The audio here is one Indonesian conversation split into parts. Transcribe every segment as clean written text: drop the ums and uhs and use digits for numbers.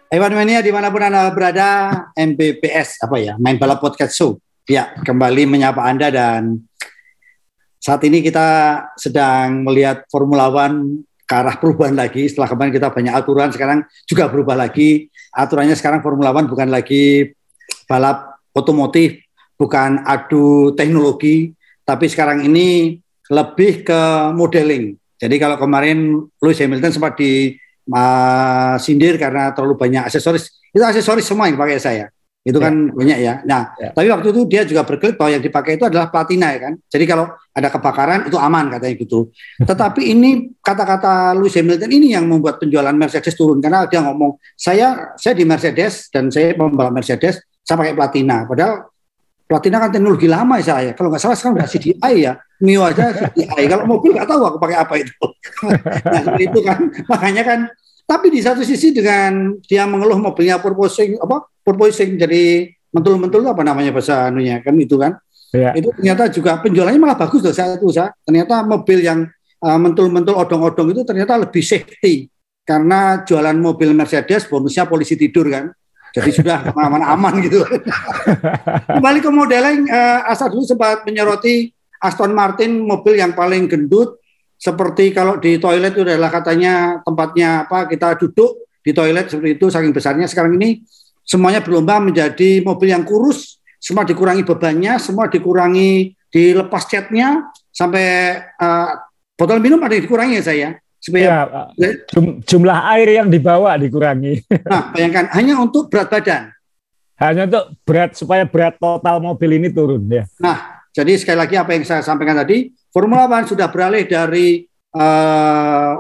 Ewan Mania dimanapun Anda berada, MBPS apa ya, Main Balap Podcast Show. Ya, kembali menyapa Anda dan saat ini kita sedang melihat Formula One ke arah perubahan lagi. Setelah kemarin kita banyak aturan, sekarang juga berubah lagi. Aturannya sekarang Formula One bukan lagi balap otomotif, bukan adu teknologi, tapi sekarang ini lebih ke modeling. Jadi kalau kemarin Lewis Hamilton sempat sindir karena terlalu banyak aksesoris. Itu aksesoris semua yang dipakai saya. Itu kan banyak ya. Nah, tapi waktu itu dia juga berklaim bahwa yang dipakai itu adalah platina ya kan. Jadi kalau ada kebakaran itu aman katanya gitu. Tetapi ini kata-kata Lewis Hamilton ini yang membuat penjualan Mercedes turun karena dia ngomong, saya di Mercedes dan saya pembalap Mercedes, saya pakai platina. Padahal platina kan teknologi lama saya. Kalau nggak salah sekarang udah CDI ya. Mio aja CDI. Kalau mobil nggak tahu aku pakai apa itu. Nah, seperti itu kan. Makanya kan. Tapi di satu sisi dengan dia mengeluh mobilnya porpoising jadi mentul-mentul apa namanya bahasa anunya kan itu kan. Ya. Itu ternyata juga penjualannya malah bagus loh saat itu. Ternyata mobil yang mentul-mentul odong-odong itu ternyata lebih safety. Karena jualan mobil Mercedes bonusnya polisi tidur kan. Jadi sudah aman-aman gitu. Kembali ke modeling, Asa dulu sempat menyoroti Aston Martin, mobil yang paling gendut, seperti kalau di toilet itu adalah katanya tempatnya apa kita duduk di toilet seperti itu saking besarnya. Sekarang ini semuanya berlomba menjadi mobil yang kurus, semua dikurangi bebannya, semua dikurangi dilepas catnya, sampai botol minum ada yang dikurangi ya saya. Supaya jumlah air yang dibawa dikurangi. Nah, bayangkan hanya untuk berat badan. Hanya untuk berat supaya berat total mobil ini turun ya. Nah, jadi sekali lagi apa yang saya sampaikan tadi, Formula One sudah beralih dari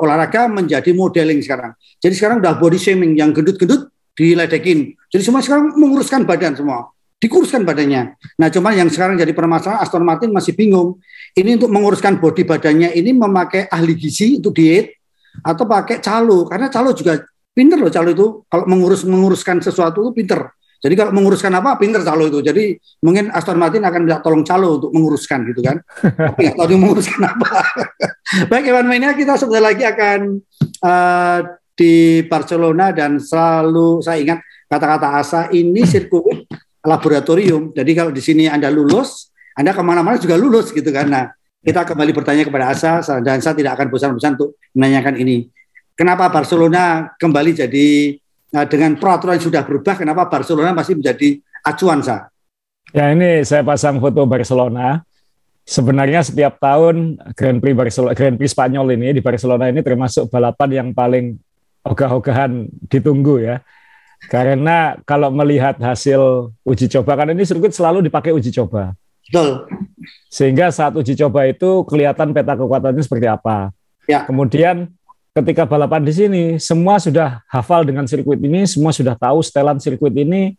olahraga menjadi modeling sekarang. Jadi sekarang udah body shaming, yang gendut-gendut diledekin. Jadi semua sekarang menguruskan badan semua, dikuruskan badannya. Nah, cuma yang sekarang jadi permasalahan Aston Martin masih bingung. Ini untuk menguruskan body badannya ini memakai ahli gizi untuk diet atau pakai calo, karena calo juga pinter loh calo itu. Kalau menguruskan sesuatu itu pinter. Jadi kalau menguruskan apa, pinter calo itu. Jadi mungkin Aston Martin akan minta tolong calo untuk menguruskan gitu kan. Tapi nggak tahu dia menguruskan apa. Baik, Ewan Mania, kita sebentar lagi akan di Barcelona dan selalu saya ingat kata-kata Asa, ini sirkuit laboratorium. Jadi kalau di sini Anda lulus, Anda kemana-mana juga lulus gitu kan. Nah, kita kembali bertanya kepada Asa dan saya tidak akan bosan-bosan untuk menanyakan ini. Kenapa Barcelona kembali jadi dengan peraturan yang sudah berubah, kenapa Barcelona masih menjadi acuan, Sa? Ya, ini saya pasang foto Barcelona. Sebenarnya setiap tahun Grand Prix Spanyol ini di Barcelona ini termasuk balapan yang paling ogah-ogahan ditunggu ya. Karena kalau melihat hasil uji coba, kan ini sirkuit selalu dipakai uji coba. Betul. Sehingga saat uji coba itu kelihatan peta kekuatannya seperti apa. Ya. Kemudian ketika balapan di sini, semua sudah hafal dengan sirkuit ini, semua sudah tahu setelan sirkuit ini,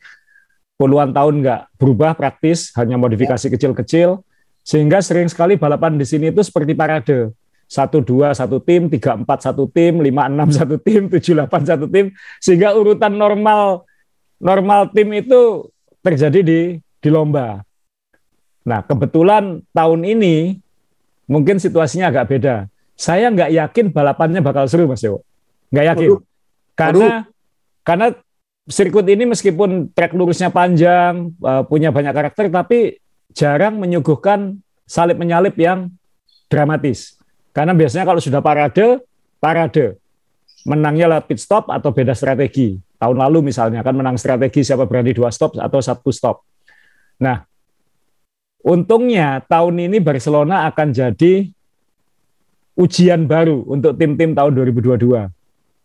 puluhan tahun nggak berubah praktis, hanya modifikasi kecil-kecil, sehingga sering sekali balapan di sini itu seperti parade. 1-2 satu tim, 3-4 satu tim, 5-6 satu tim, 7-8 satu tim, sehingga urutan normal tim itu terjadi di lomba. Nah, kebetulan tahun ini mungkin situasinya agak beda. Saya nggak yakin balapannya bakal seru, Mas Dewo. Nggak yakin. Karena sirkuit ini meskipun trek lurusnya panjang, punya banyak karakter, tapi jarang menyuguhkan salip-menyalip yang dramatis. Karena biasanya kalau sudah parade. Menangnya lewat pit stop atau beda strategi. Tahun lalu misalnya kan menang strategi siapa berani 2 stop atau 1 stop. Nah, untungnya tahun ini Barcelona akan jadi ujian baru untuk tim-tim tahun 2022.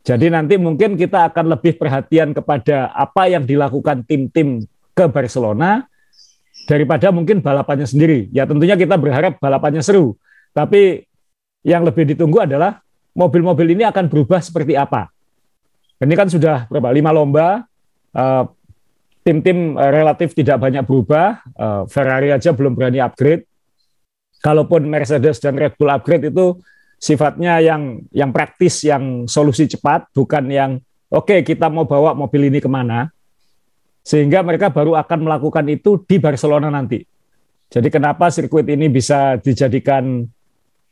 Jadi nanti mungkin kita akan lebih perhatian kepada apa yang dilakukan tim-tim ke Barcelona daripada mungkin balapannya sendiri. Ya tentunya kita berharap balapannya seru. Tapi yang lebih ditunggu adalah mobil-mobil ini akan berubah seperti apa. Ini kan sudah 5 lomba, tim-tim relatif tidak banyak berubah, Ferrari aja belum berani upgrade. Kalaupun Mercedes dan Red Bull upgrade itu sifatnya yang praktis, yang solusi cepat, bukan yang oke, kita mau bawa mobil ini kemana, sehingga mereka baru akan melakukan itu di Barcelona nanti. Jadi kenapa sirkuit ini bisa dijadikan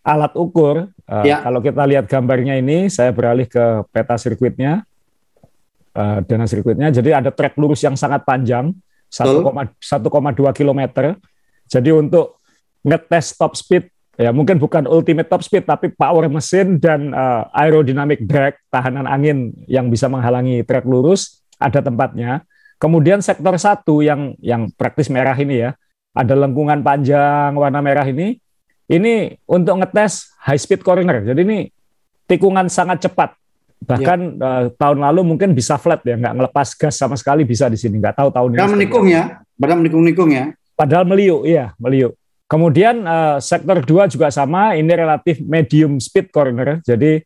alat ukur? Kalau kita lihat gambarnya ini, saya beralih ke peta sirkuitnya. dengan sirkuitnya. Jadi ada trek lurus yang sangat panjang, 1,2 kilometer. Jadi untuk ngetes top speed, ya mungkin bukan ultimate top speed, tapi power mesin dan aerodynamic drag, tahanan angin yang bisa menghalangi trek lurus, ada tempatnya. Kemudian sektor 1 yang praktis merah ini ya, ada lengkungan panjang warna merah ini untuk ngetes high speed corner. Jadi ini tikungan sangat cepat. Bahkan tahun lalu mungkin bisa flat ya, nggak ngelepas gas sama sekali bisa di sini. Nggak tahu tahun ini. Padahal menikung ya. Padahal meliuk, iya meliuk. Kemudian sektor 2 juga sama, ini relatif medium speed corner. Jadi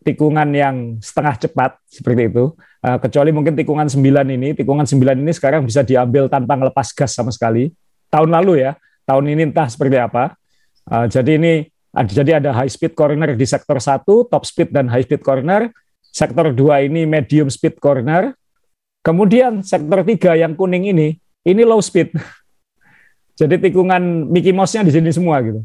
tikungan yang setengah cepat seperti itu. Kecuali mungkin tikungan 9 ini. Tikungan 9 ini sekarang bisa diambil tanpa ngelepas gas sama sekali. Tahun lalu ya, tahun ini entah seperti apa. Jadi ada high speed corner di sektor 1, top speed dan high speed corner. Sektor 2 ini medium speed corner. Kemudian sektor 3 yang kuning ini low speed. Jadi tikungan Mickey Mouse-nya di sini semua gitu.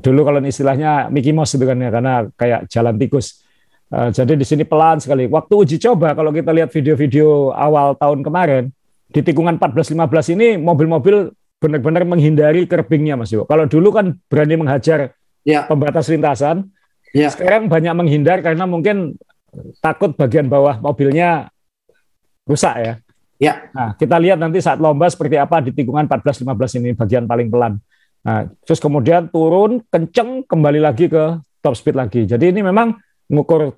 Dulu kalau istilahnya Mickey Mouse itu kan ya, karena kayak jalan tikus. Jadi di sini pelan sekali. Waktu uji coba kalau kita lihat video-video awal tahun kemarin, di tikungan 14-15 ini mobil-mobil benar-benar menghindari curbingnya, Mas Yo. Kalau dulu kan berani menghajar pembatas lintasan, sekarang banyak menghindar karena mungkin takut bagian bawah mobilnya rusak ya. Nah, kita lihat nanti saat lomba seperti apa di tikungan 14-15 ini, bagian paling pelan. Nah, terus kemudian turun, kenceng, kembali lagi ke top speed lagi. Jadi ini memang ngukur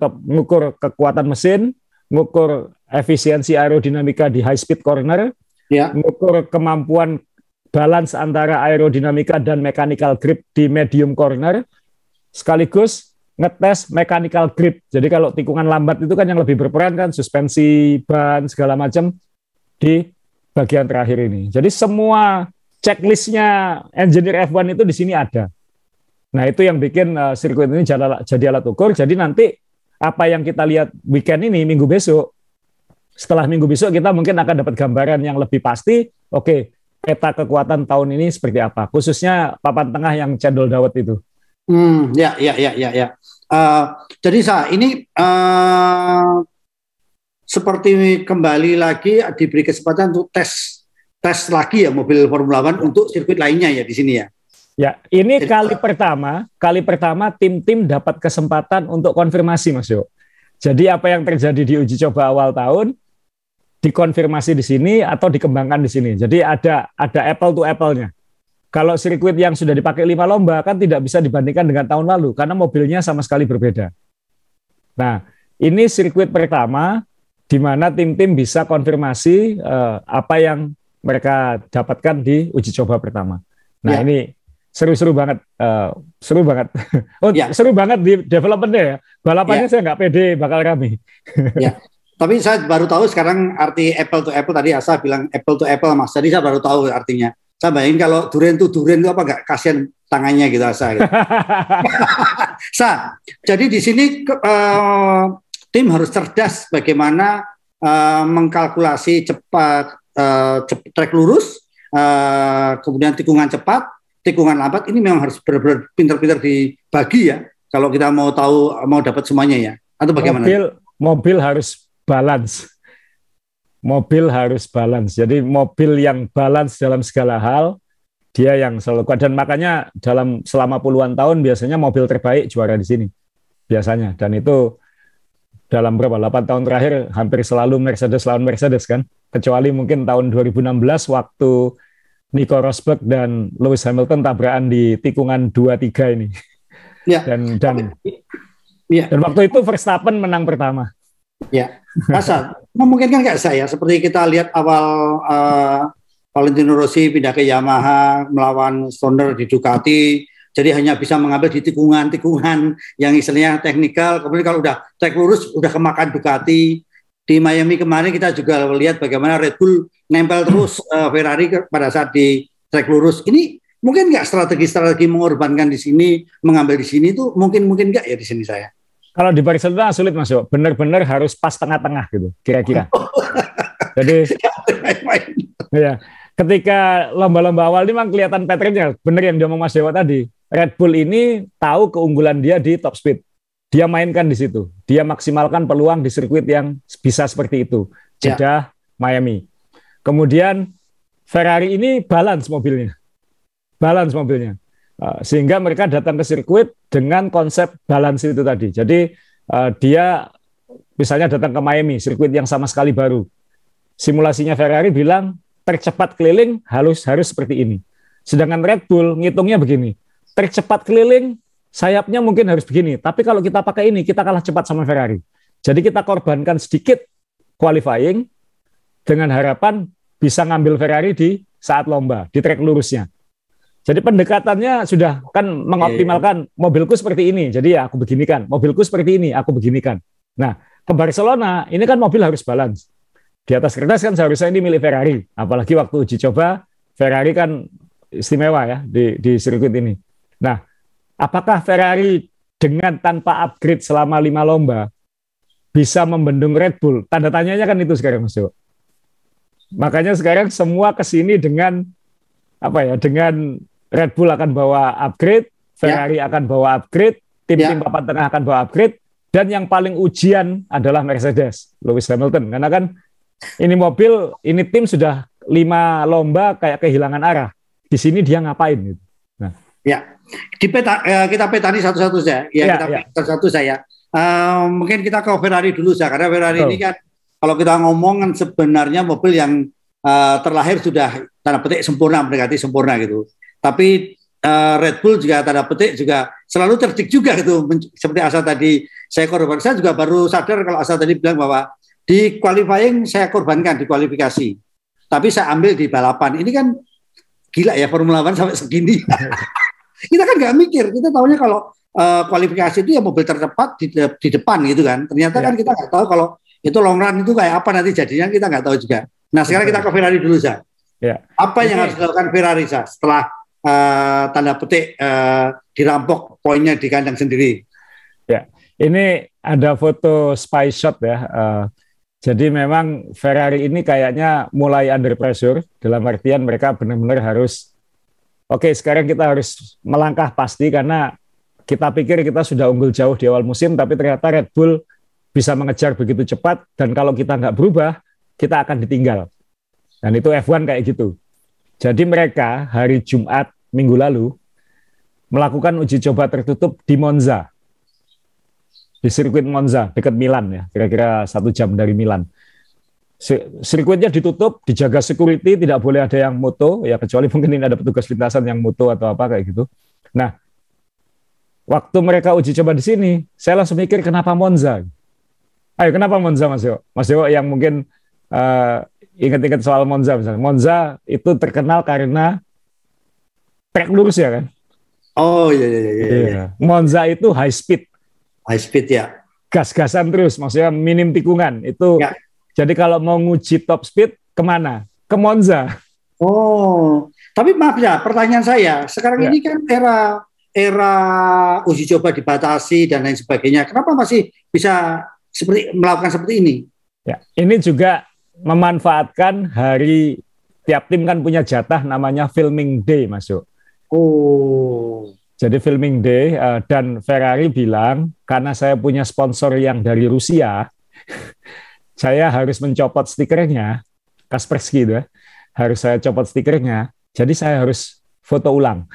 kekuatan mesin, ngukur efisiensi aerodinamika di high speed corner, ngukur kemampuan balance antara aerodinamika dan mechanical grip di medium corner, sekaligus ngetes mechanical grip. Jadi kalau tikungan lambat itu kan yang lebih berperan kan suspensi, ban, segala macam di bagian terakhir ini. Jadi semua checklistnya engineer F1 itu di sini ada. Nah itu yang bikin sirkuit ini jadi alat ukur. Jadi nanti apa yang kita lihat weekend ini, minggu besok, setelah minggu besok kita mungkin akan dapat gambaran yang lebih pasti. Oke, peta kekuatan tahun ini seperti apa, khususnya papan tengah yang cendol dawet itu. Jadi ini seperti kembali lagi diberi kesempatan untuk tes lagi ya mobil Formula One untuk sirkuit lainnya ya di sini ya. Ya, ini kali pertama tim-tim dapat kesempatan untuk konfirmasi, Mas Yo. Jadi apa yang terjadi di uji coba awal tahun dikonfirmasi di sini atau dikembangkan di sini. Jadi ada apple to apple-nya. Kalau sirkuit yang sudah dipakai 5 lomba kan tidak bisa dibandingkan dengan tahun lalu karena mobilnya sama sekali berbeda. Nah, ini sirkuit pertama di mana tim-tim bisa konfirmasi apa yang mereka dapatkan di uji coba pertama. Nah, ini seru banget. Seru banget di development-nya ya. Balapannya saya nggak pede bakal rame. Tapi saya baru tahu sekarang arti apple to apple, tadi Asa bilang apple to apple, Mas. Jadi saya baru tahu artinya. Saya bayangin kalau durian itu apa nggak kasihan tangannya gitu Asa. Gitu. Jadi di sini tim harus cerdas bagaimana mengkalkulasi cepat trek lurus, kemudian tikungan cepat, tikungan lambat. Ini memang harus benar-benar pintar-pintar dibagi ya. Kalau kita mau dapat semuanya ya. Atau bagaimana? Mobil harus balance. Jadi mobil yang balance dalam segala hal, dia yang selalu kuat. Dan makanya selama puluhan tahun biasanya mobil terbaik juara di sini. Biasanya. Dan itu dalam 8 tahun terakhir hampir selalu Mercedes lawan Mercedes kan. Kecuali mungkin tahun 2016 waktu Nico Rosberg dan Lewis Hamilton tabrakan di tikungan 2-3 ini. Dan waktu itu Verstappen menang pertama. Ya, Asa, memungkinkan nggak saya seperti kita lihat awal Valentino Rossi pindah ke Yamaha melawan Stoner di Ducati, jadi hanya bisa mengambil di tikungan-tikungan yang istilahnya teknikal. Kemudian kalau udah trek lurus udah kemakan Ducati. Di Miami kemarin kita juga lihat bagaimana Red Bull nempel terus Ferrari pada saat di trek lurus. Ini mungkin nggak strategi mengorbankan di sini, mengambil di sini itu mungkin nggak ya di sini saya. Kalau di Barcelona sulit Mas Yo, benar-benar harus pas tengah-tengah gitu, kira-kira. Jadi, ya, ketika lomba-lomba awal ini memang kelihatan pattern-nya, benar yang diomong Mas Dewa tadi. Red Bull ini tahu keunggulan dia di top speed. dia mainkan di situ. Dia maksimalkan peluang di sirkuit yang bisa seperti itu. Jeddah, Miami. Kemudian Ferrari ini balance mobilnya. Sehingga mereka datang ke sirkuit dengan konsep balance itu tadi. Jadi dia misalnya datang ke Miami, sirkuit yang sama sekali baru. Simulasinya Ferrari bilang tercepat keliling harus seperti ini. Sedangkan Red Bull ngitungnya begini. Tercepat keliling sayapnya mungkin harus begini, tapi kalau kita pakai ini, kita kalah cepat sama Ferrari. Jadi kita korbankan sedikit qualifying dengan harapan bisa ngambil Ferrari di saat lomba, di trek lurusnya. Jadi pendekatannya sudah kan mengoptimalkan mobilku seperti ini, jadi ya aku beginikan. Mobilku seperti ini, aku beginikan. Nah, ke Barcelona, ini kan mobil harus balance. Di atas kertas kan seharusnya ini milik Ferrari. Apalagi waktu uji coba, Ferrari kan istimewa ya di sirkuit ini. Nah, apakah Ferrari dengan tanpa upgrade selama 5 lomba bisa membendung Red Bull? Tanda tanyanya kan itu sekarang, Mas Jo. Makanya sekarang semua kesini dengan dengan Red Bull akan bawa upgrade, Ferrari akan bawa upgrade, tim-tim papan tengah akan bawa upgrade, dan yang paling ujian adalah Mercedes, Lewis Hamilton. Karena kan ini mobil, ini tim sudah 5 lomba kayak kehilangan arah. Di sini dia ngapain? Nah. Ya, kita petani satu-satu saja. Satu-satu saya. Mungkin kita ke Ferrari dulu saja, karena Ferrari ini kan kalau kita ngomong kan sebenarnya mobil yang terlahir sudah tanda petik sempurna, mendekati sempurna gitu. Tapi Red Bull juga tanda petik juga selalu terdik juga gitu. Seperti Asa tadi saya korban. Saya juga baru sadar kalau Asa tadi bilang bahwa di qualifying saya korbankan di kualifikasi, tapi saya ambil di balapan. Ini kan gila ya Formula One sampai segini. Kita kan nggak mikir, kita tahunya kalau kualifikasi itu ya mobil tercepat di depan gitu kan. Ternyata kan kita nggak tahu kalau itu long run itu kayak apa nanti jadinya, kita nggak tahu juga. Nah sekarang kita ke Ferrari dulu Zah. Apa yang harus dilakukan Ferrari Zah setelah tanda petik dirampok poinnya di kandang sendiri? Ya, ini ada foto spy shot ya. Jadi memang Ferrari ini kayaknya mulai under pressure, dalam artian mereka benar-benar harus sekarang kita harus melangkah pasti karena kita pikir kita sudah unggul jauh di awal musim, tapi ternyata Red Bull bisa mengejar begitu cepat, dan kalau kita nggak berubah, kita akan ditinggal. Dan itu F1 kayak gitu. Jadi mereka hari Jumat minggu lalu melakukan uji coba tertutup di Monza, di sirkuit Monza, dekat Milan ya, kira-kira 1 jam dari Milan. Sirkuitnya ditutup, dijaga security, tidak boleh ada yang moto, ya kecuali mungkin ini ada petugas lintasan yang moto atau apa kayak gitu. Nah, waktu mereka uji coba di sini, saya langsung mikir kenapa Monza? Ayo, kenapa Monza, Mas Yo? Mas Yo yang mungkin ingat-ingat soal Monza misalnya. Monza itu terkenal karena trek lurus ya kan? Oh iya. Monza itu high speed. High speed ya. Gas-gasan terus, maksudnya minim tikungan. Itu ya. Jadi kalau mau nguji top speed, kemana? Ke Monza. Oh, tapi maaf ya, pertanyaan saya, sekarang ini kan era uji coba dibatasi dan lain sebagainya. Kenapa masih bisa melakukan seperti ini? Ya, ini juga memanfaatkan hari, tiap tim kan punya jatah namanya filming day, masuk. Oh. Jadi filming day, dan Ferrari bilang, karena saya punya sponsor yang dari Rusia, saya harus mencopot stikernya, Kaspersky itu ya, harus saya copot stikernya, jadi saya harus foto ulang.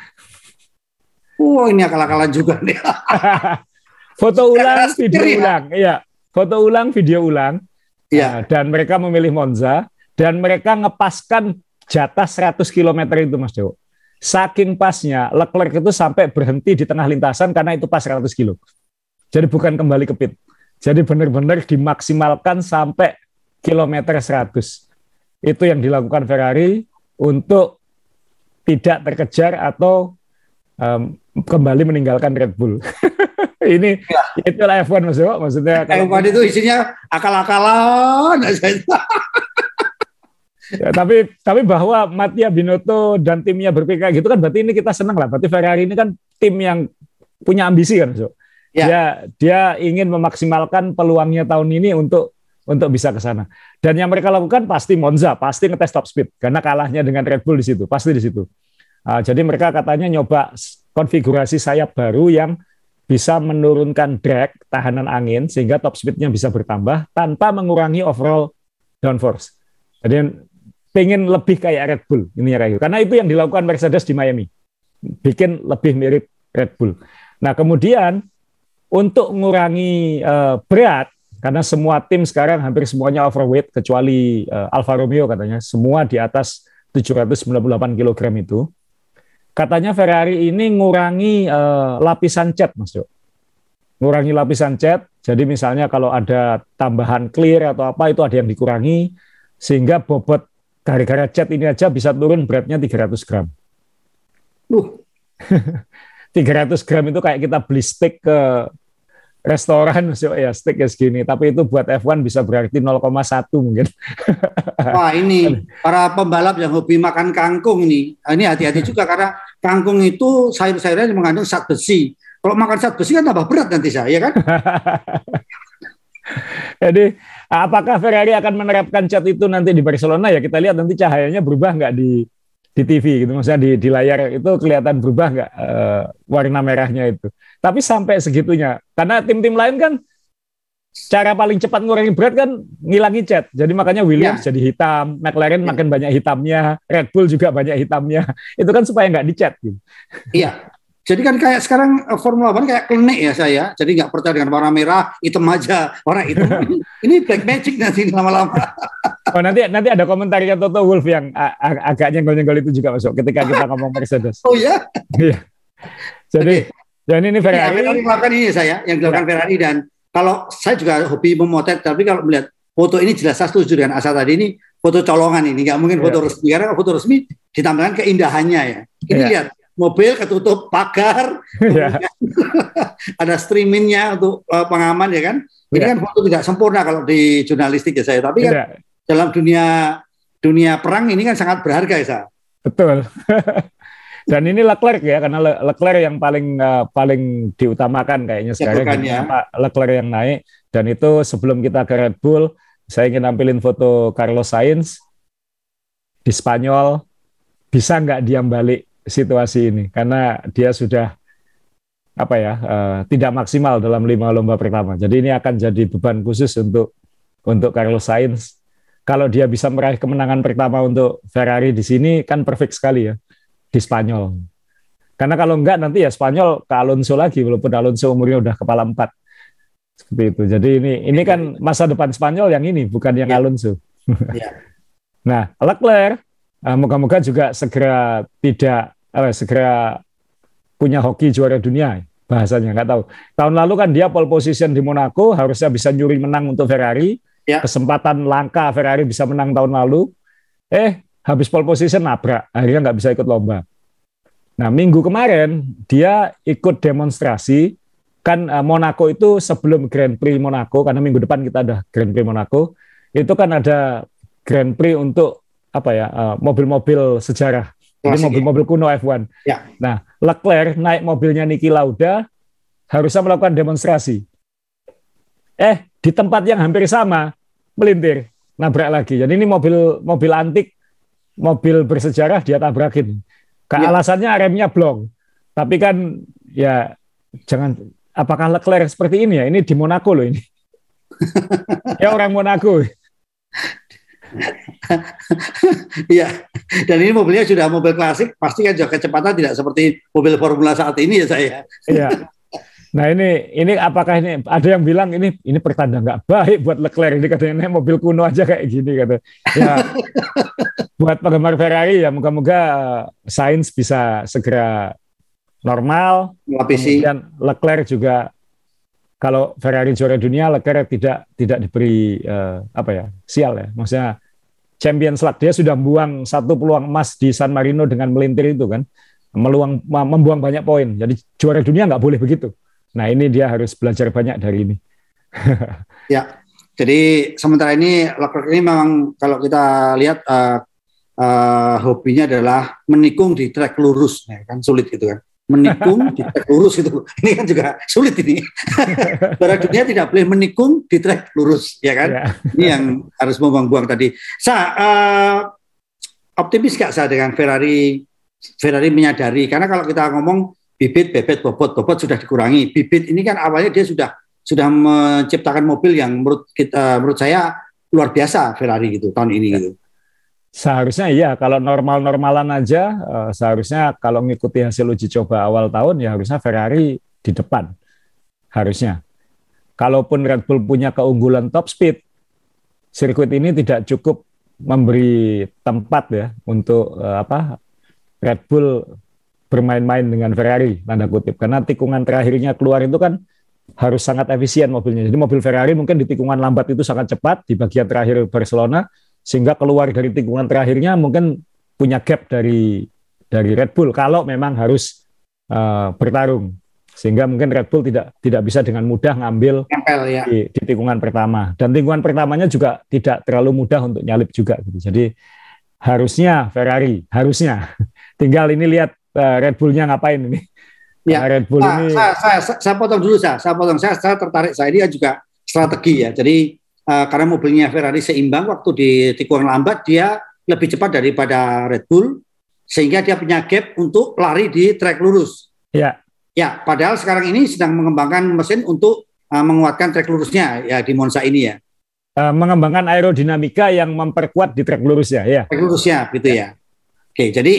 Ini akal-akalan juga nih. Foto ulang, video ulang, iya. Foto ulang, video ulang, dan mereka memilih Monza, dan mereka ngepaskan jatah 100 km itu, Mas Dewo. Saking pasnya, Leclerc itu sampai berhenti di tengah lintasan karena itu pas 100 kilo. Jadi bukan kembali ke pit. Jadi benar-benar dimaksimalkan sampai kilometer 100. Itu yang dilakukan Ferrari untuk tidak terkejar atau kembali meninggalkan Red Bull. Ini itulah F1 maksudnya. F1 itu isinya akal-akalan. Ya, tapi bahwa Mattia Binotto dan timnya berpikir gitu kan berarti ini kita senang lah. Berarti Ferrari ini kan tim yang punya ambisi kan, so. Dia ingin memaksimalkan peluangnya tahun ini untuk bisa ke sana. Dan yang mereka lakukan pasti Monza, pasti ngetes top speed karena kalahnya dengan Red Bull di situ, pasti di situ. Jadi mereka katanya nyoba konfigurasi sayap baru yang bisa menurunkan drag, tahanan angin, sehingga top speed-nya bisa bertambah tanpa mengurangi overall downforce. Jadi pengen lebih kayak Red Bull, ini ya kayak gitu. Karena itu yang dilakukan Mercedes di Miami, bikin lebih mirip Red Bull. Nah kemudian untuk mengurangi berat, karena semua tim sekarang hampir semuanya overweight, kecuali Alfa Romeo katanya, semua di atas 798 kg itu. Katanya Ferrari ini ngurangi lapisan cat, Mas Jo. Ngurangi lapisan cat, jadi misalnya kalau ada tambahan clear atau apa, itu ada yang dikurangi, sehingga bobot gara-gara cat ini aja bisa turun beratnya 300 gram. 300 gram itu kayak kita beli steak ke restoran, Mas Jo, ya steak ya segini, tapi itu buat F1 bisa berarti 0,1 mungkin. Wah ini para pembalap yang hobi makan kangkung ini hati-hati juga, karena kangkung itu sayur-sayurnya mengandung zat besi. Kalau makan zat besi kan tambah berat nanti saya, kan? Jadi apakah Ferrari akan menerapkan cat itu nanti di Barcelona? Ya kita lihat nanti cahayanya berubah nggak di TV gitu, maksudnya di layar itu kelihatan berubah nggak warna merahnya itu. Tapi sampai segitunya, karena tim-tim lain kan cara paling cepat ngurangi berat kan ngilangi cat. Jadi makanya Williams jadi hitam, McLaren makin banyak hitamnya, Red Bull juga banyak hitamnya. Itu kan supaya nggak dicat gitu. Iya. Jadi kan kayak sekarang Formula One kayak klinik ya saya. Jadi nggak percaya dengan warna merah, hitam aja. Warna hitam ini black magic nanti lama-lama. Oh nanti ada komentarnya Toto Wolff yang agak nyenggol-nyenggol itu juga masuk ketika kita ngomong Mercedes. Oh ya? Iya. Jadi ini Ferrari. Yang dilakukan ini saya, yang dilakukan Ferrari, dan kalau saya juga hobi memotret, tapi kalau melihat foto ini jelas saya setuju dengan Asa tadi, ini foto colongan, ini nggak mungkin foto resmi, karena foto resmi ditambahkan keindahannya ya. Ini lihat mobil ketutup pagar, ada streamingnya untuk pengaman ya kan. Ini kan foto tidak sempurna kalau di jurnalistik ya saya, tapi kan dalam dunia perang ini kan sangat berharga ya saya. Betul. Dan ini Leclerc ya, karena Leclerc yang paling diutamakan kayaknya sekarang. Leclerc yang naik, dan itu sebelum kita ke Red Bull, saya ingin nampilin foto Carlos Sainz di Spanyol. Bisa nggak diam balik situasi ini? Karena dia sudah tidak maksimal dalam 5 lomba pertama. Jadi ini akan jadi beban khusus untuk Carlos Sainz. Kalau dia bisa meraih kemenangan pertama untuk Ferrari di sini kan perfect sekali ya. Di Spanyol. Karena kalau enggak nanti ya Spanyol ke Alonso lagi, walaupun Alonso umurnya udah kepala 4. Seperti itu. Jadi ini kan masa depan Spanyol yang ini, bukan yang Alonso. Nah, Leclerc moga-moga juga segera segera punya hoki juara dunia bahasanya, nggak tahu. Tahun lalu kan dia pole position di Monaco, harusnya bisa nyuri menang untuk Ferrari. Kesempatan langka Ferrari bisa menang tahun lalu. Habis pole position nabrak, akhirnya nggak bisa ikut lomba. Nah minggu kemarin dia ikut demonstrasi, kan Monaco itu sebelum Grand Prix Monaco, karena minggu depan kita ada Grand Prix Monaco, itu kan ada Grand Prix untuk mobil-mobil sejarah, jadi mobil-mobil kuno F1. Nah Leclerc naik mobilnya Niki Lauda, harusnya melakukan demonstrasi. Di tempat yang hampir sama melintir, nabrak lagi. Jadi ini mobil antik, mobil bersejarah dia tabrakin. Alasannya remnya blong. Tapi kan ya jangan, apakah Leclerc seperti ini ya? Ini di Monaco loh ini. Ya orang Monaco. Iya. Dan ini mobilnya sudah mobil klasik, pasti kan juga kecepatan tidak seperti mobil Formula saat ini ya saya. Iya. Nah ini apakah ini ada yang bilang ini pertanda nggak baik buat Leclerc, ini katanya mobil kuno aja kayak gini kata. Ya buat penggemar Ferrari ya moga-moga Sainz bisa segera normal. Kemudian Leclerc juga, kalau Ferrari juara dunia, Leclerc tidak diberi sial ya, maksudnya Champions League, dia sudah membuang 1 peluang emas di San Marino dengan melintir itu kan, membuang banyak poin. Jadi juara dunia nggak boleh begitu. Nah ini dia harus belajar banyak dari ini. Ya, jadi sementara ini Leclerc ini memang kalau kita lihat hobinya adalah menikung di trek lurus, ya kan sulit gitu kan. Menikung di trek lurus itu, ini kan juga sulit ini. Juara dunia tidak boleh menikung di trek lurus, ya kan? Ya. Ini yang harus membuang-buang tadi. Optimis nggak saya dengan Ferrari menyadari, karena kalau kita ngomong bibit, bebet, bobot sudah dikurangi. Bibit ini kan awalnya dia sudah menciptakan mobil yang menurut saya luar biasa Ferrari gitu tahun ini gitu. Seharusnya iya, kalau normal-normalan aja, seharusnya kalau mengikuti hasil uji coba awal tahun, ya harusnya Ferrari di depan. Harusnya. Kalaupun Red Bull punya keunggulan top speed, sirkuit ini tidak cukup memberi tempat ya untuk Red Bull bermain-main dengan Ferrari, tanda kutip. Karena tikungan terakhirnya keluar itu kan harus sangat efisien mobilnya. Jadi mobil Ferrari mungkin di tikungan lambat itu sangat cepat, di bagian terakhir Barcelona, sehingga keluar dari tikungan terakhirnya mungkin punya gap dari Red Bull kalau memang harus bertarung, sehingga mungkin Red Bull tidak bisa dengan mudah ngambil di tikungan pertama, dan tikungan pertamanya juga tidak terlalu mudah untuk nyalip juga gitu. Jadi harusnya Ferrari tinggal ini lihat Red Bull-nya ngapain ini. Ya, Red Bull ini saya potong dulu, saya tertarik, saya ini juga strategi ya. Jadi karena mobilnya Ferrari seimbang, waktu di tikungan lambat dia lebih cepat daripada Red Bull, sehingga dia punya gap untuk lari di trek lurus. Ya. Ya, padahal sekarang ini sedang mengembangkan mesin untuk menguatkan trek lurusnya ya di Monza ini ya. Mengembangkan aerodinamika yang memperkuat di trek lurusnya ya. Trek lurusnya gitu ya. Oke, jadi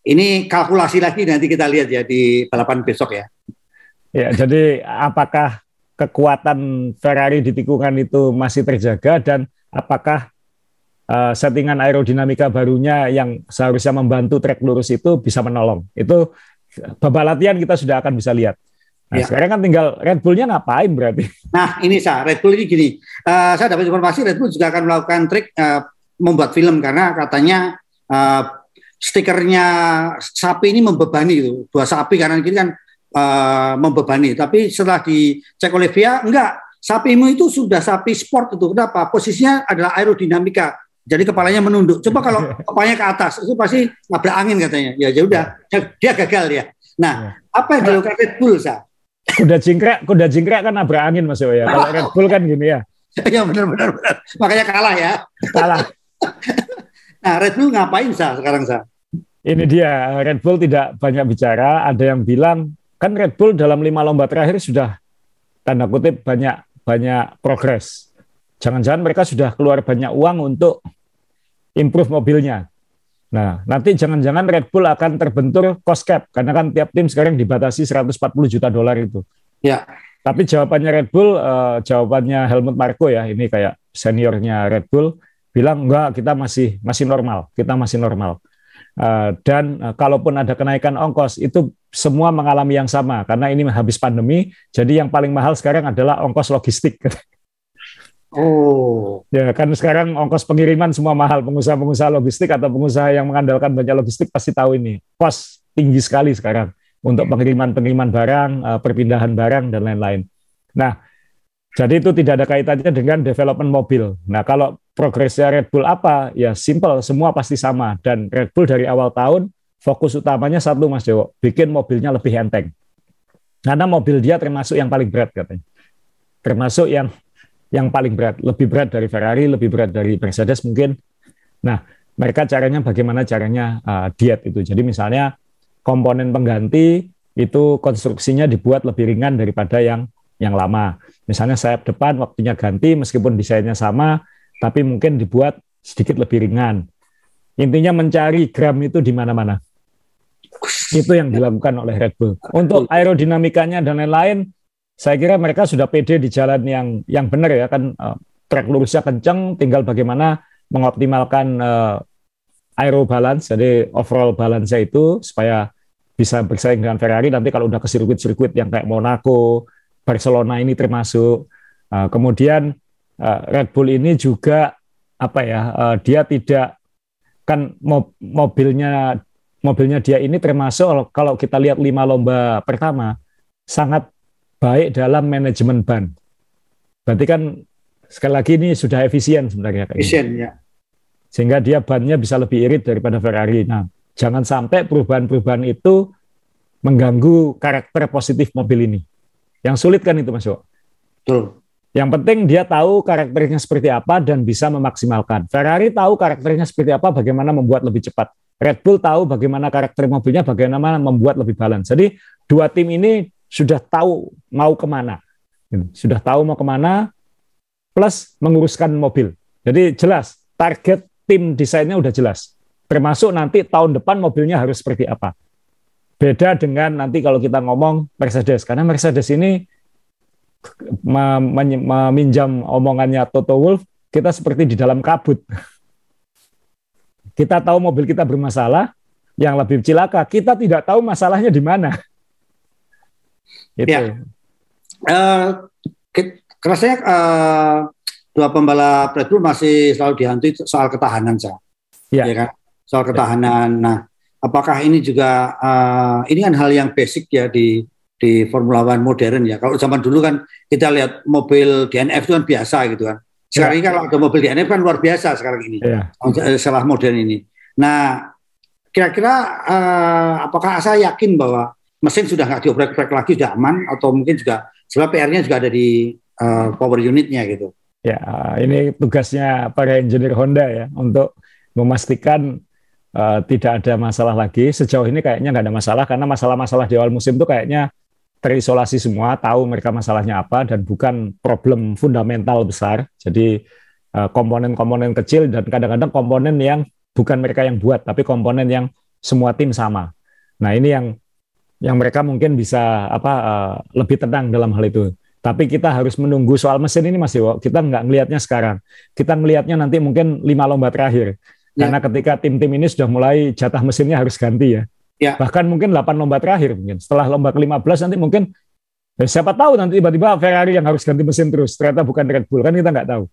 ini kalkulasi lagi nanti kita lihat ya di balapan besok ya. Ya, jadi apakah kekuatan Ferrari di tikungan itu masih terjaga, dan apakah settingan aerodinamika barunya yang seharusnya membantu trek lurus itu bisa menolong. Itu babak latihan kita sudah akan bisa lihat. Nah, sekarang kan tinggal Red Bull-nya ngapain berarti. Nah, ini Red Bull ini gini. Saya dapat informasi Red Bull juga akan melakukan trik membuat film, karena katanya stikernya sapi ini membebani itu. Dua sapi kanan kiri kan membebani, tapi setelah dicek oleh FIA, enggak, sapimu itu sudah sapi sport itu. Kenapa? Posisinya adalah aerodinamika, jadi kepalanya menunduk. Coba kalau kepalanya ke atas, itu pasti nabrak angin katanya. Ya udah, dia gagal ya. Nah, apa yang dilakukan Red Bull, Sa? Kuda jingkrak kan nabrak angin, Mas Yo ya. Kalau Red Bull kan gini ya. Ya benar. Makanya kalah ya. Kalah. Nah, Red Bull ngapain, Sa, sekarang, Sa? Ini dia, Red Bull tidak banyak bicara. Ada yang bilang kan Red Bull dalam 5 lomba terakhir sudah tanda kutip banyak progres. Jangan-jangan mereka sudah keluar banyak uang untuk improve mobilnya. Nah, nanti jangan-jangan Red Bull akan terbentur cost cap, karena kan tiap tim sekarang dibatasi 140 juta dolar itu. Ya. Tapi jawabannya Red Bull, jawabannya Helmut Marko ya, ini kayak seniornya Red Bull, bilang enggak, kita masih normal, kita masih normal. Dan kalaupun ada kenaikan ongkos, itu semua mengalami yang sama, karena ini habis pandemi, jadi yang paling mahal sekarang adalah ongkos logistik. Oh. Ya kan sekarang ongkos pengiriman semua mahal, pengusaha-pengusaha logistik atau pengusaha yang mengandalkan banyak logistik pasti tahu ini, kos tinggi sekali sekarang untuk pengiriman barang, perpindahan barang dan lain-lain. Nah, jadi itu tidak ada kaitannya dengan development mobil. Nah, kalau progresnya Red Bull apa? Ya simple, semua pasti sama. Dan Red Bull dari awal tahun fokus utamanya satu, Mas Dewo, bikin mobilnya lebih enteng. Karena mobil dia termasuk yang paling berat katanya. Termasuk yang paling berat, lebih berat dari Ferrari, lebih berat dari Mercedes mungkin. Nah, mereka bagaimana caranya diet itu. Jadi misalnya komponen pengganti itu konstruksinya dibuat lebih ringan daripada yang lama. Misalnya sayap depan waktunya ganti meskipun desainnya sama, tapi mungkin dibuat sedikit lebih ringan. Intinya mencari gram itu di mana-mana. Itu yang dilakukan oleh Red Bull. Untuk aerodinamikanya dan lain-lain, saya kira mereka sudah pede di jalan yang benar ya kan, trek lurusnya kenceng, tinggal bagaimana mengoptimalkan aero balance, jadi overall balance itu supaya bisa bersaing dengan Ferrari nanti kalau udah ke sirkuit-sirkuit yang kayak Monaco, Barcelona ini termasuk. Kemudian Red Bull ini juga dia tidak kan mobilnya dia ini termasuk kalau kita lihat 5 lomba pertama sangat baik dalam manajemen ban. Berarti kan sekali lagi ini sudah efisien sebenarnya. Efisien ya. Sehingga dia bannya bisa lebih irit daripada Ferrari. Nah, jangan sampai perubahan-perubahan itu mengganggu karakter positif mobil ini. Yang sulit kan itu, Mas Yo. Betul. Yang penting dia tahu karakternya seperti apa dan bisa memaksimalkan. Ferrari tahu karakternya seperti apa, bagaimana membuat lebih cepat. Red Bull tahu bagaimana karakter mobilnya, bagaimana membuat lebih balance. Jadi dua tim ini sudah tahu mau kemana, sudah tahu mau kemana, plus menguruskan mobil. Jadi jelas target tim desainnya udah jelas. Termasuk nanti tahun depan mobilnya harus seperti apa. Beda dengan nanti kalau kita ngomong Mercedes, karena Mercedes ini meminjam omongannya Toto Wolff, kita seperti di dalam kabut. Kita tahu mobil kita bermasalah, yang lebih cilaka, kita tidak tahu masalahnya di mana. Gitu. Ya. Rasanya dua pembalap Red Bull masih selalu dihantui soal ketahanan, ya kan? Soal ketahanan. Nah, apakah ini juga ini kan hal yang basic ya di Formula One modern ya. Kalau zaman dulu kan kita lihat mobil DNF itu kan biasa gitu kan. Sekarang ini kalau ada mobil DNF kan luar biasa sekarang ini. Setelah modern ini. Nah, kira-kira apakah saya yakin bahwa mesin sudah nggak dioprek-oprek lagi, sudah aman, atau mungkin juga sebab PR-nya juga ada di power unitnya gitu. Ya, ini tugasnya para engineer Honda ya untuk memastikan tidak ada masalah lagi. Sejauh ini kayaknya nggak ada masalah, karena masalah-masalah di awal musim itu kayaknya terisolasi semua, tahu mereka masalahnya apa, dan bukan problem fundamental besar. Jadi komponen-komponen kecil, dan kadang-kadang komponen yang bukan mereka yang buat, tapi komponen yang semua tim sama. Nah, ini yang mereka mungkin bisa lebih tenang dalam hal itu. Tapi kita harus menunggu soal mesin ini, Mas Dewo. Kita nggak ngelihatnya sekarang. Kita ngelihatnya nanti mungkin 5 lomba terakhir. Karena ketika tim-tim ini sudah mulai jatah mesinnya harus ganti ya. Bahkan mungkin 8 lomba terakhir mungkin. Setelah lomba ke-15 nanti mungkin siapa tahu nanti tiba-tiba Ferrari yang harus ganti mesin terus. Ternyata bukan Red Bull, kan kita nggak tahu.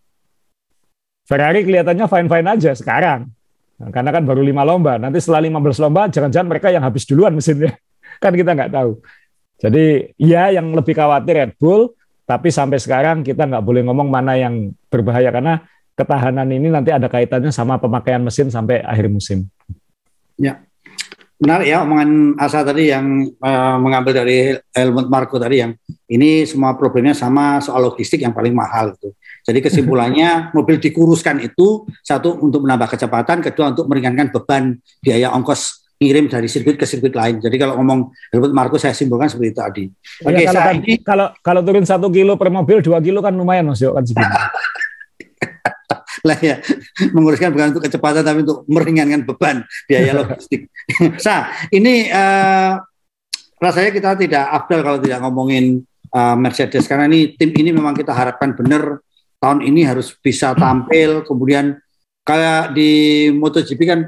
Ferrari kelihatannya fine-fine aja sekarang. Nah, karena kan baru 5 lomba. Nanti setelah 15 lomba jangan-jangan mereka yang habis duluan mesinnya. Kan kita nggak tahu. Jadi ya yang lebih khawatir Red Bull, tapi sampai sekarang kita nggak boleh ngomong mana yang berbahaya, karena ketahanan ini nanti ada kaitannya sama pemakaian mesin sampai akhir musim. Ya. Menarik ya omongan Asa tadi yang mengambil dari Helmut Marko tadi, yang ini semua problemnya sama soal logistik yang paling mahal itu. Jadi kesimpulannya mobil dikuruskan itu, satu untuk menambah kecepatan, kedua untuk meringankan beban biaya ongkos ngirim dari sirkuit ke sirkuit lain. Jadi kalau ngomong Helmut Marko saya simpulkan seperti itu tadi. Oke, kalau turun 1 kilo per mobil, 2 kilo kan lumayan Mas, kan segini. Lah ya, menguruskan bukan untuk kecepatan tapi untuk meringankan beban biaya logistik. Ini rasanya kita tidak afdal kalau tidak ngomongin Mercedes, karena ini tim ini memang kita harapkan benar tahun ini harus bisa tampil. Kemudian kayak di MotoGP kan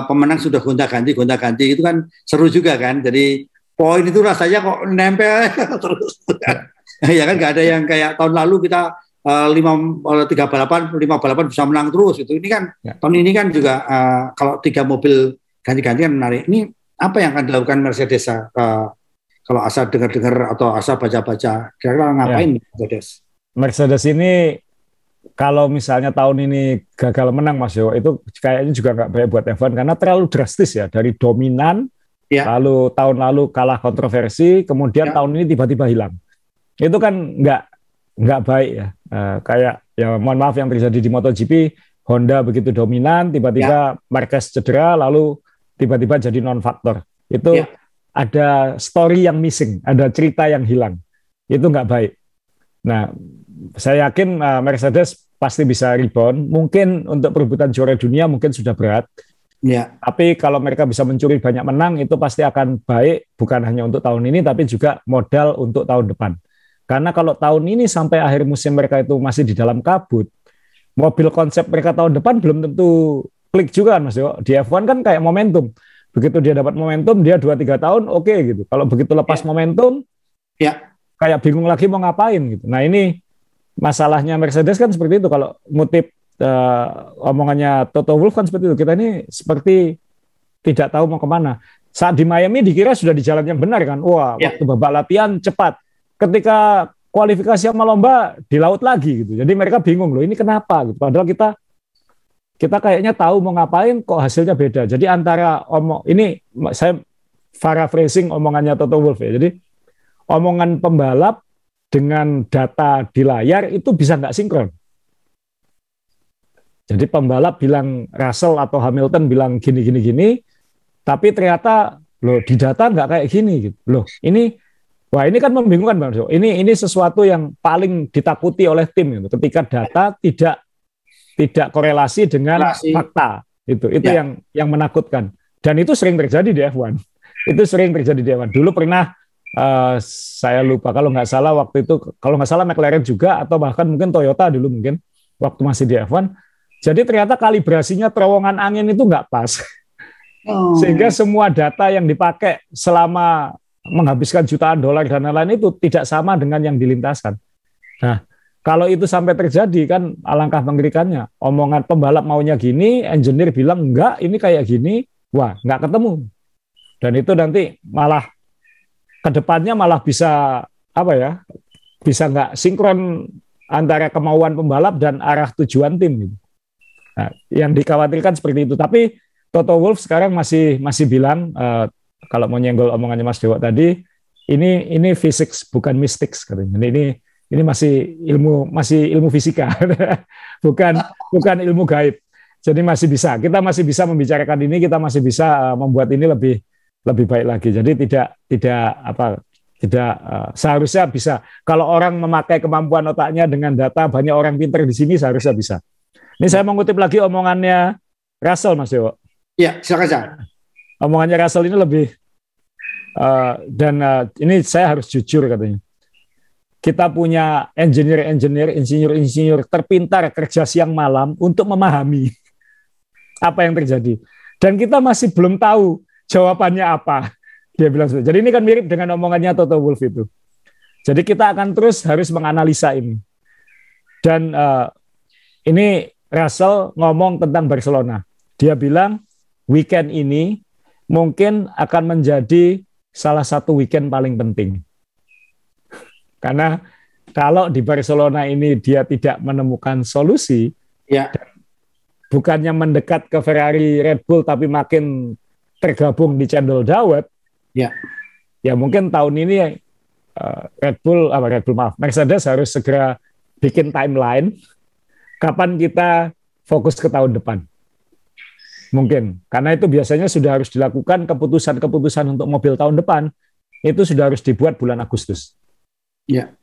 pemenang sudah gonta-ganti itu kan seru juga kan. Jadi poin itu rasanya kok nempel terus. Ya kan, nggak ada yang kayak tahun lalu kita 5 balapan bisa menang terus itu. Ini kan tahun ini kan juga kalau 3 mobil ganti-ganti kan menarik. Ini apa yang akan dilakukan Mercedes kalau Asa dengar-dengar atau Asa baca-baca, kira-kira ngapain Mercedes? Mercedes ini kalau misalnya tahun ini gagal menang Mas Yo, itu kayaknya juga nggak baik buat F1 karena terlalu drastis ya, dari dominan lalu tahun lalu kalah kontroversi, kemudian tahun ini tiba-tiba hilang. Itu kan nggak baik ya. Kayak ya mohon maaf yang terjadi di MotoGP, Honda begitu dominan, tiba-tiba Marquez cedera, lalu tiba-tiba jadi non-faktor. Itu ada story yang missing, ada cerita yang hilang. Itu nggak baik. Nah, saya yakin Mercedes pasti bisa rebound. Mungkin untuk perebutan juara dunia mungkin sudah berat. Tapi kalau mereka bisa mencuri banyak menang, itu pasti akan baik, bukan hanya untuk tahun ini, tapi juga modal untuk tahun depan. Karena kalau tahun ini sampai akhir musim mereka itu masih di dalam kabut, mobil konsep mereka tahun depan belum tentu klik juga Mas Yo. Di F1 kan kayak momentum. Begitu dia dapat momentum, dia 2-3 tahun oke gitu. Kalau begitu lepas momentum, kayak bingung lagi mau ngapain gitu. Nah ini masalahnya Mercedes kan seperti itu. Kalau ngutip omongannya Toto Wolff kan seperti itu. Kita ini seperti tidak tahu mau kemana. Saat di Miami dikira sudah di jalan yang benar kan. Wah, waktu babak latihan cepat. Ketika kualifikasi sama lomba di laut lagi gitu. Jadi mereka bingung loh, ini kenapa gitu. Padahal kita kayaknya tahu mau ngapain, kok hasilnya beda. Jadi antara ini saya paraphrasing omongannya Toto Wolff ya. Jadi omongan pembalap dengan data di layar itu bisa nggak sinkron. Jadi pembalap bilang Russell atau Hamilton bilang gini, Tapi ternyata loh di data nggak kayak gini gitu. Loh, ini kan membingungkan Bang Jo. Ini sesuatu yang paling ditakuti oleh tim gitu. Ketika data tidak korelasi dengan fakta. Itu ya. yang menakutkan. Dan itu sering terjadi di F1. Itu sering terjadi di F1. Dulu pernah saya lupa kalau nggak salah waktu itu, kalau nggak salah McLaren juga atau bahkan mungkin Toyota dulu mungkin waktu masih di F1. Jadi ternyata kalibrasinya terowongan angin itu nggak pas. Sehingga semua data yang dipakai selama menghabiskan jutaan dolar dan lain-lain itu tidak sama dengan yang dilintaskan. Nah, kalau itu sampai terjadi kan alangkah mengerikannya. Omongan pembalap maunya gini, engineer bilang enggak, ini kayak gini, wah nggak ketemu. Dan itu nanti malah kedepannya malah bisa bisa nggak sinkron antara kemauan pembalap dan arah tujuan tim. Nah, yang dikhawatirkan seperti itu. Tapi Toto Wolff sekarang masih bilang kalau mau nyenggol omongannya Mas Dewo tadi, ini physics bukan mystics katanya. Ini masih ilmu fisika, bukan ilmu gaib. Jadi kita masih bisa membicarakan ini, kita masih bisa membuat ini lebih baik lagi. Jadi tidak seharusnya bisa. Kalau orang memakai kemampuan otaknya dengan data, banyak orang pintar di sini seharusnya bisa. Ini saya mengutip lagi omongannya Russell, Mas Dewo. Ya, silakan Cak. Omongannya Russell ini lebih ini saya harus jujur katanya. Kita punya insinyur terpintar kerja siang malam untuk memahami apa yang terjadi. Dan kita masih belum tahu jawabannya apa. Dia bilang seperti. Jadi ini kan mirip dengan omongannya Toto Wolff itu. Jadi kita akan terus harus menganalisa ini. Dan ini Russell ngomong tentang Barcelona. Dia bilang weekend ini mungkin akan menjadi salah satu weekend paling penting. Karena kalau di Barcelona ini dia tidak menemukan solusi, ya, bukannya mendekat ke Ferrari, Red Bull, tapi makin tergabung di cendol dawet, ya mungkin tahun ini Mercedes harus segera bikin timeline kapan kita fokus ke tahun depan. Mungkin, karena itu biasanya sudah harus dilakukan keputusan untuk mobil tahun depan, itu sudah harus dibuat bulan Agustus. Ya.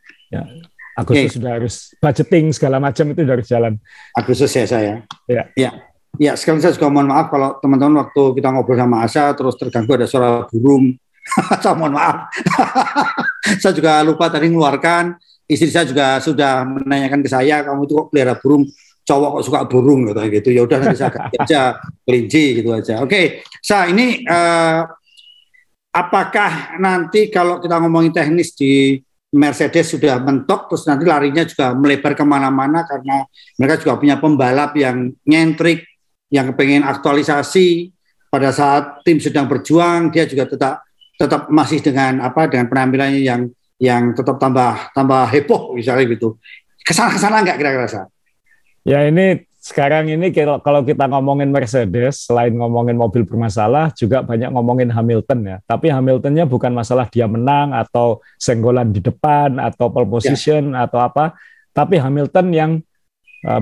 Agustus sudah harus budgeting segala macam itu sudah harus jalan. Agustus ya saya. Ya. Sekarang saya juga mohon maaf kalau teman-teman waktu kita ngobrol sama Asa terus terganggu ada suara burung. Saya mohon maaf. Saya juga lupa tadi mengeluarkan. Istri saya juga sudah menanyakan ke saya, kamu itu kok pelihara burung? Cowok kok suka burung gitu. Ya udah nanti saya ganti aja kelinci gitu aja. Oke, ini apakah nanti kalau kita ngomongin teknis di Mercedes sudah mentok, terus nanti larinya juga melebar kemana-mana karena mereka juga punya pembalap yang nyentrik, yang pengen aktualisasi pada saat tim sedang berjuang, dia juga tetap masih dengan penampilannya yang tetap tambah heboh misalnya gitu. Kesana nggak kira-kira? Ya ini sekarang ini kalau kita ngomongin Mercedes, selain ngomongin mobil bermasalah, juga banyak ngomongin Hamilton ya. Tapi Hamiltonnya bukan masalah dia menang atau senggolan di depan atau pole position atau apa, tapi Hamilton yang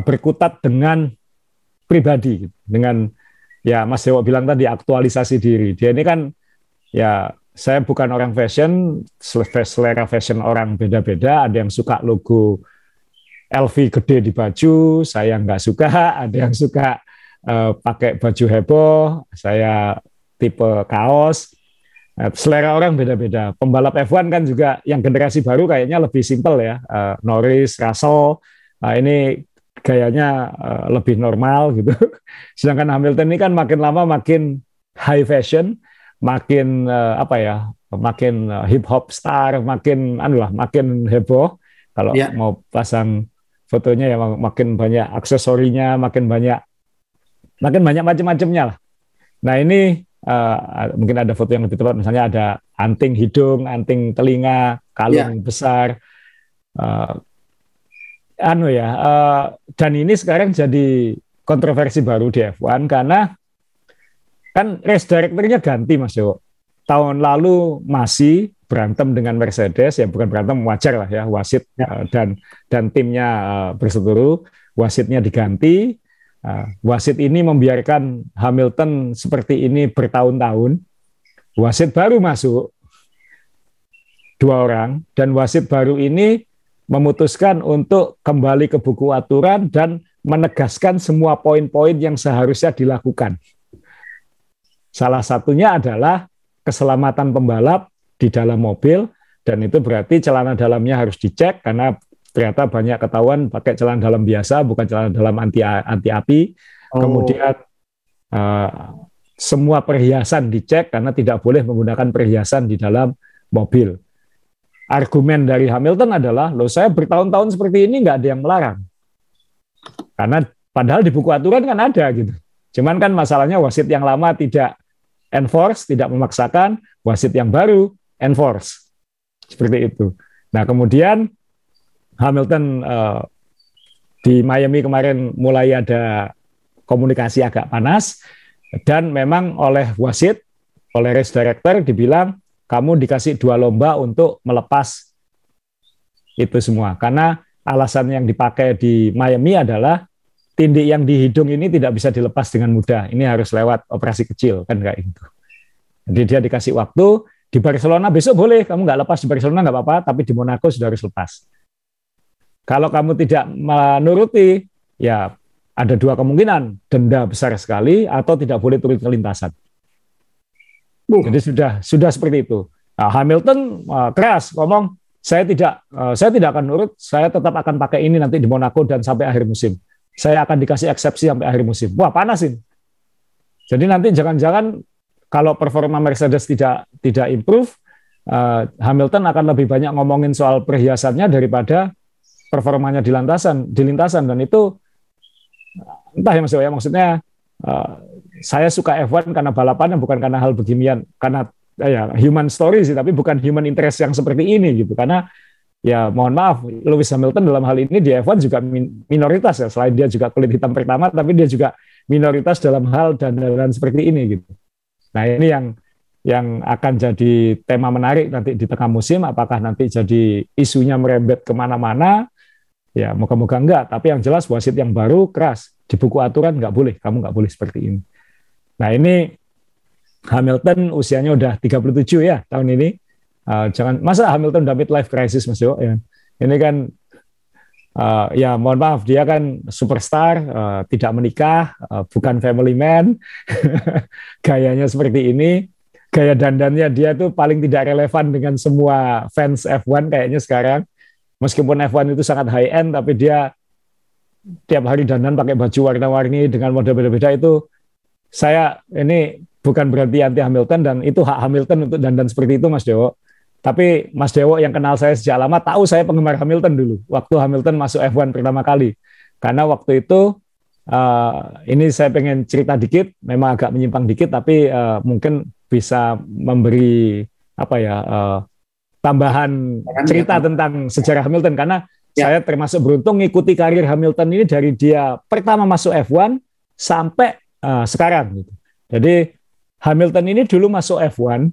berkutat dengan pribadi, dengan ya Mas Dewo bilang tadi aktualisasi diri. Dia ini kan ya saya bukan orang fashion, selera fashion orang beda-beda, ada yang suka logo LV gede di baju, saya nggak suka. Ada yang suka pakai baju heboh, saya tipe kaos. Selera orang beda-beda. Pembalap F1 kan juga yang generasi baru kayaknya lebih simpel ya. Norris, Russell, ini gayanya lebih normal gitu. Sedangkan Hamilton ini kan makin lama makin high fashion, makin makin hip hop star, makin heboh. Kalau mau pasang fotonya ya makin banyak aksesorinya, makin banyak macam-macamnya lah. Nah ini mungkin ada foto yang lebih tepat, misalnya ada anting hidung, anting telinga, kalung besar, dan ini sekarang jadi kontroversi baru di F1 karena kan race director-nya ganti Mas Dewo. Tahun lalu masih berantem dengan Mercedes, ya bukan berantem, wajar lah ya, wasit dan timnya berseteru, wasitnya diganti, Wasit ini membiarkan Hamilton seperti ini bertahun-tahun. Wasit baru masuk 2 orang, dan wasit baru ini memutuskan untuk kembali ke buku aturan dan menegaskan semua poin-poin yang seharusnya dilakukan. Salah satunya adalah keselamatan pembalap di dalam mobil, dan itu berarti celana dalamnya harus dicek karena ternyata banyak ketahuan pakai celana dalam biasa, bukan celana dalam anti api. Kemudian semua perhiasan dicek karena tidak boleh menggunakan perhiasan di dalam mobil. Argumen dari Hamilton adalah, loh saya bertahun-tahun seperti ini nggak ada yang melarang. Karena padahal di buku aturan kan ada gitu. Cuman kan masalahnya wasit yang lama tidak enforce, tidak memaksakan, wasit yang baru enforce. Seperti itu. Nah kemudian Hamilton di Miami kemarin mulai ada komunikasi agak panas, dan memang oleh wasit, oleh race director dibilang, kamu dikasih 2 lomba untuk melepas itu semua. Karena alasan yang dipakai di Miami adalah tindik yang di hidung ini tidak bisa dilepas dengan mudah. Ini harus lewat operasi kecil, kan kayak gitu. Jadi dia dikasih waktu, di Barcelona besok boleh, kamu nggak lepas di Barcelona nggak apa-apa, tapi di Monaco sudah harus lepas. Kalau kamu tidak menuruti, ya ada 2 kemungkinan, denda besar sekali atau tidak boleh turun ke lintasan. Jadi sudah seperti itu. Nah, Hamilton keras ngomong, saya tidak akan nurut, saya tetap akan pakai ini nanti di Monaco dan sampai akhir musim. Saya akan dikasih eksepsi sampai akhir musim. Wah, panas ini. Jadi nanti jangan-jangan kalau performa Mercedes tidak improve, Hamilton akan lebih banyak ngomongin soal perhiasannya daripada performanya di lintasan, dan itu entah ya Mas Dewa, maksudnya saya suka F1 karena balapannya, bukan karena hal beginian, karena ya human story sih, tapi bukan human interest yang seperti ini gitu. Karena ya mohon maaf, Lewis Hamilton dalam hal ini di F1 juga minoritas ya, selain dia juga kulit hitam pertama, tapi dia juga minoritas dalam hal dan seperti ini gitu. Nah ini yang akan jadi tema menarik nanti di tengah musim, apakah nanti jadi isunya merembet kemana-mana, ya moga-moga enggak, tapi yang jelas wasit yang baru keras, di buku aturan nggak boleh, kamu nggak boleh seperti ini. Nah ini Hamilton usianya udah 37 ya tahun ini. Jangan masa Hamilton udah midlife crisis Mas Jo ya. Ini kan ya mohon maaf, dia kan superstar, tidak menikah, bukan family man. Gayanya seperti ini, gaya dandannya dia tuh paling tidak relevan dengan semua fans F1 kayaknya sekarang. Meskipun F1 itu sangat high end, tapi dia tiap hari dandan pakai baju warna-warni dengan model beda-beda. Itu saya ini bukan berarti anti Hamilton, dan itu hak Hamilton untuk dandan seperti itu Mas Dewo. Tapi Mas Dewo yang kenal saya sejak lama tahu saya penggemar Hamilton dulu waktu Hamilton masuk F1 pertama kali. Karena waktu itu ini saya pengen cerita dikit, memang agak menyimpang dikit, tapi mungkin bisa memberi apa ya tambahan cerita tentang sejarah Hamilton, karena saya termasuk beruntung ngikuti karir Hamilton ini dari dia pertama masuk F1 sampai sekarang gitu. Jadi Hamilton ini dulu masuk F1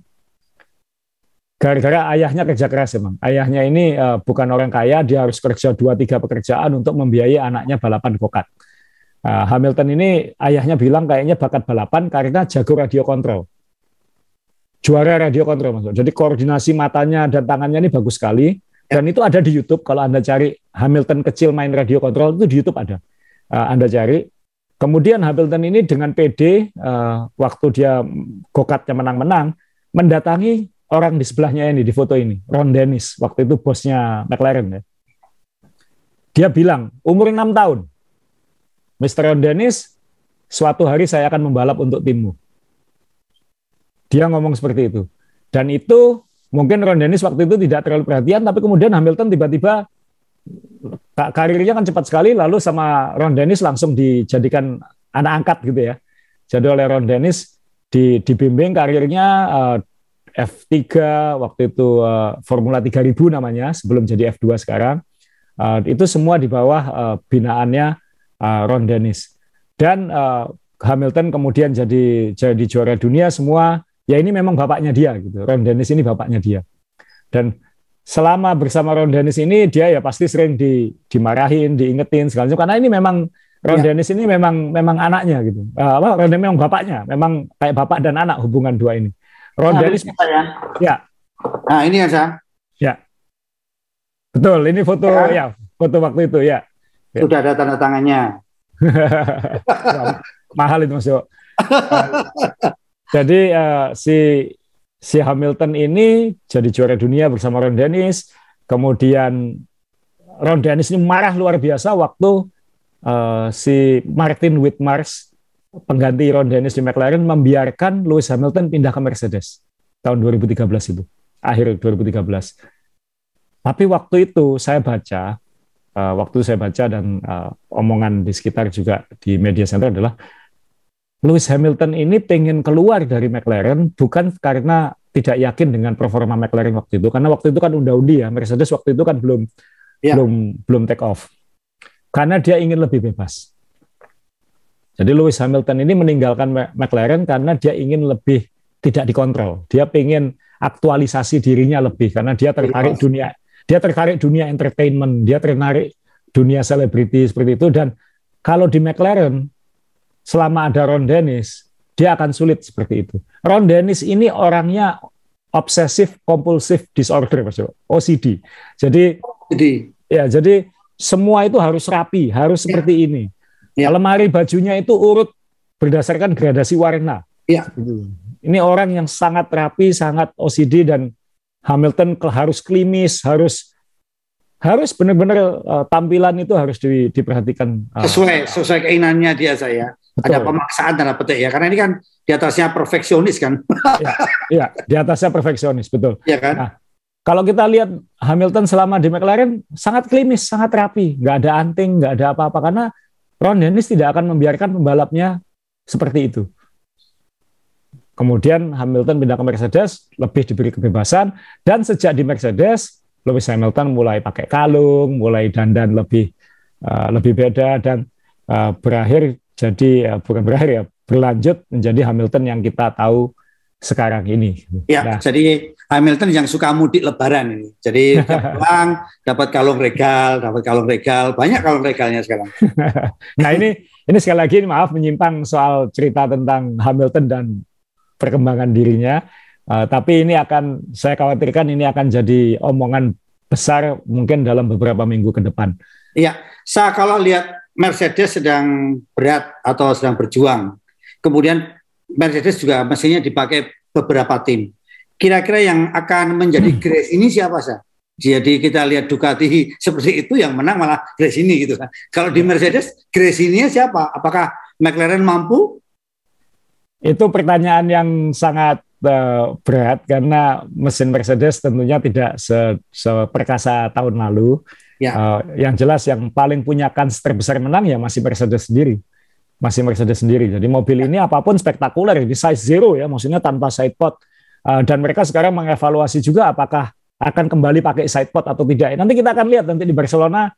gara-gara ayahnya kerja keras emang. Ayahnya ini bukan orang kaya, dia harus kerja 2-3 pekerjaan untuk membiayai anaknya balapan go-kart. Hamilton ini ayahnya bilang kayaknya bakat balapan karena jago radio kontrol. Juara radio kontrol Mas. Jadi koordinasi matanya dan tangannya ini bagus sekali. Dan itu ada di YouTube, kalau Anda cari Hamilton kecil main radio kontrol, itu di YouTube ada. Anda cari. Kemudian Hamilton ini dengan PD, waktu dia go-kartnya menang-menang, mendatangi orang di sebelahnya ini, di foto ini, Ron Dennis, waktu itu bosnya McLaren. Ya. Dia bilang, umur 6 tahun, Mr. Ron Dennis, suatu hari saya akan membalap untuk timmu. Dia ngomong seperti itu. Dan itu mungkin Ron Dennis waktu itu tidak terlalu perhatian, tapi kemudian Hamilton tiba-tiba karirnya kan cepat sekali, lalu sama Ron Dennis langsung dijadikan anak angkat gitu ya. Jadi oleh Ron Dennis dibimbing karirnya F3 waktu itu Formula 3000 namanya, sebelum jadi F2 sekarang. Itu semua di bawah binaannya Ron Dennis. Dan Hamilton kemudian jadi juara dunia semua. Ya ini memang bapaknya dia gitu. Ron Dennis ini bapaknya dia. Dan selama bersama Ron Dennis ini dia ya pasti sering dimarahin, diingetin segala macam. Karena ini memang Ron Dennis ini memang anaknya gitu. Ron Dennis memang bapaknya, memang kayak bapak dan anak hubungan dua ini. Ron Dennis ya. Nah, ini ya, Sa. Ya. Betul, ini foto ya, foto waktu itu ya. Sudah ada tanda tangannya. Mahal itu Mas Yo. Jadi si Hamilton ini jadi juara dunia bersama Ron Dennis. Kemudian Ron Dennis ini marah luar biasa waktu si Martin Whitmars, pengganti Ron Dennis di McLaren, membiarkan Lewis Hamilton pindah ke Mercedes tahun 2013 itu, akhir 2013. Tapi waktu itu saya baca, dan omongan di sekitar juga di media center adalah Lewis Hamilton ini pengen keluar dari McLaren bukan karena tidak yakin dengan performa McLaren waktu itu, karena waktu itu kan undi-undi ya, Mercedes waktu itu kan belum take off, karena dia ingin lebih bebas. Jadi Lewis Hamilton ini meninggalkan McLaren karena dia ingin lebih tidak dikontrol, dia pengen aktualisasi dirinya lebih karena dia tertarik dunia entertainment, dia tertarik dunia selebriti seperti itu. Dan kalau di McLaren selama ada Ron Dennis, dia akan sulit seperti itu. Ron Dennis ini orangnya obsessive compulsive disorder, Mas, OCD. Jadi semua itu harus rapi, harus seperti ini. Lemari bajunya itu urut berdasarkan gradasi warna. Ini orang yang sangat rapi, sangat OCD, dan Hamilton harus klimis, harus benar-benar tampilan itu harus diperhatikan sesuai keinginannya dia. Betul. Ada pemaksaan tanda petik ya, karena ini kan di atasnya perfeksionis kan. Iya, di atasnya perfeksionis, betul. Iya kan. Nah, kalau kita lihat Hamilton selama di McLaren sangat klimis, sangat rapi, nggak ada anting, nggak ada apa-apa, karena Ron Dennis tidak akan membiarkan pembalapnya seperti itu. Kemudian Hamilton pindah ke Mercedes, lebih diberi kebebasan, dan sejak di Mercedes, Lewis Hamilton mulai pakai kalung, mulai dandan lebih beda, dan berlanjut menjadi Hamilton yang kita tahu sekarang ini. Ya, jadi Hamilton yang suka mudik Lebaran ini. Jadi pulang dapat kalung regal, banyak kalung regalnya sekarang. Nah ini sekali lagi maaf menyimpang soal cerita tentang Hamilton dan perkembangan dirinya, tapi ini saya khawatirkan ini akan jadi omongan besar mungkin dalam beberapa minggu ke depan. Iya, kalau lihat Mercedes sedang berat atau sedang berjuang, kemudian Mercedes juga mestinya dipakai beberapa tim. Kira-kira yang akan menjadi Grace ini siapa sih? Jadi kita lihat Ducati seperti itu, yang menang malah Grace ini gitu kan. Kalau di Mercedes, Grace ini siapa? Apakah McLaren mampu? Itu pertanyaan yang sangat berat karena mesin Mercedes tentunya tidak seperkasa tahun lalu. Yang jelas yang paling punya kans terbesar menang ya masih Mercedes sendiri. Jadi mobil ini apapun spektakuler di size zero ya, maksudnya tanpa sidepod. Dan mereka sekarang mengevaluasi juga apakah akan kembali pakai sidepod atau tidak. Nanti kita akan lihat nanti di Barcelona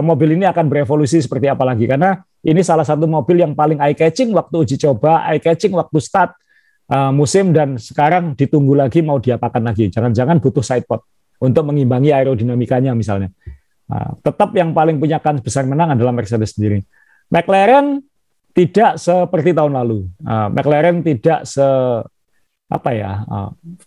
mobil ini akan berevolusi seperti apa lagi, karena ini salah satu mobil yang paling eye catching waktu uji coba, eye catching waktu start musim, dan sekarang ditunggu lagi mau diapakan lagi. Jangan-jangan butuh sidepod untuk mengimbangi aerodinamikanya misalnya. Tetap yang paling punya kans besar menang adalah Mercedes sendiri. McLaren tidak seperti tahun lalu. McLaren tidak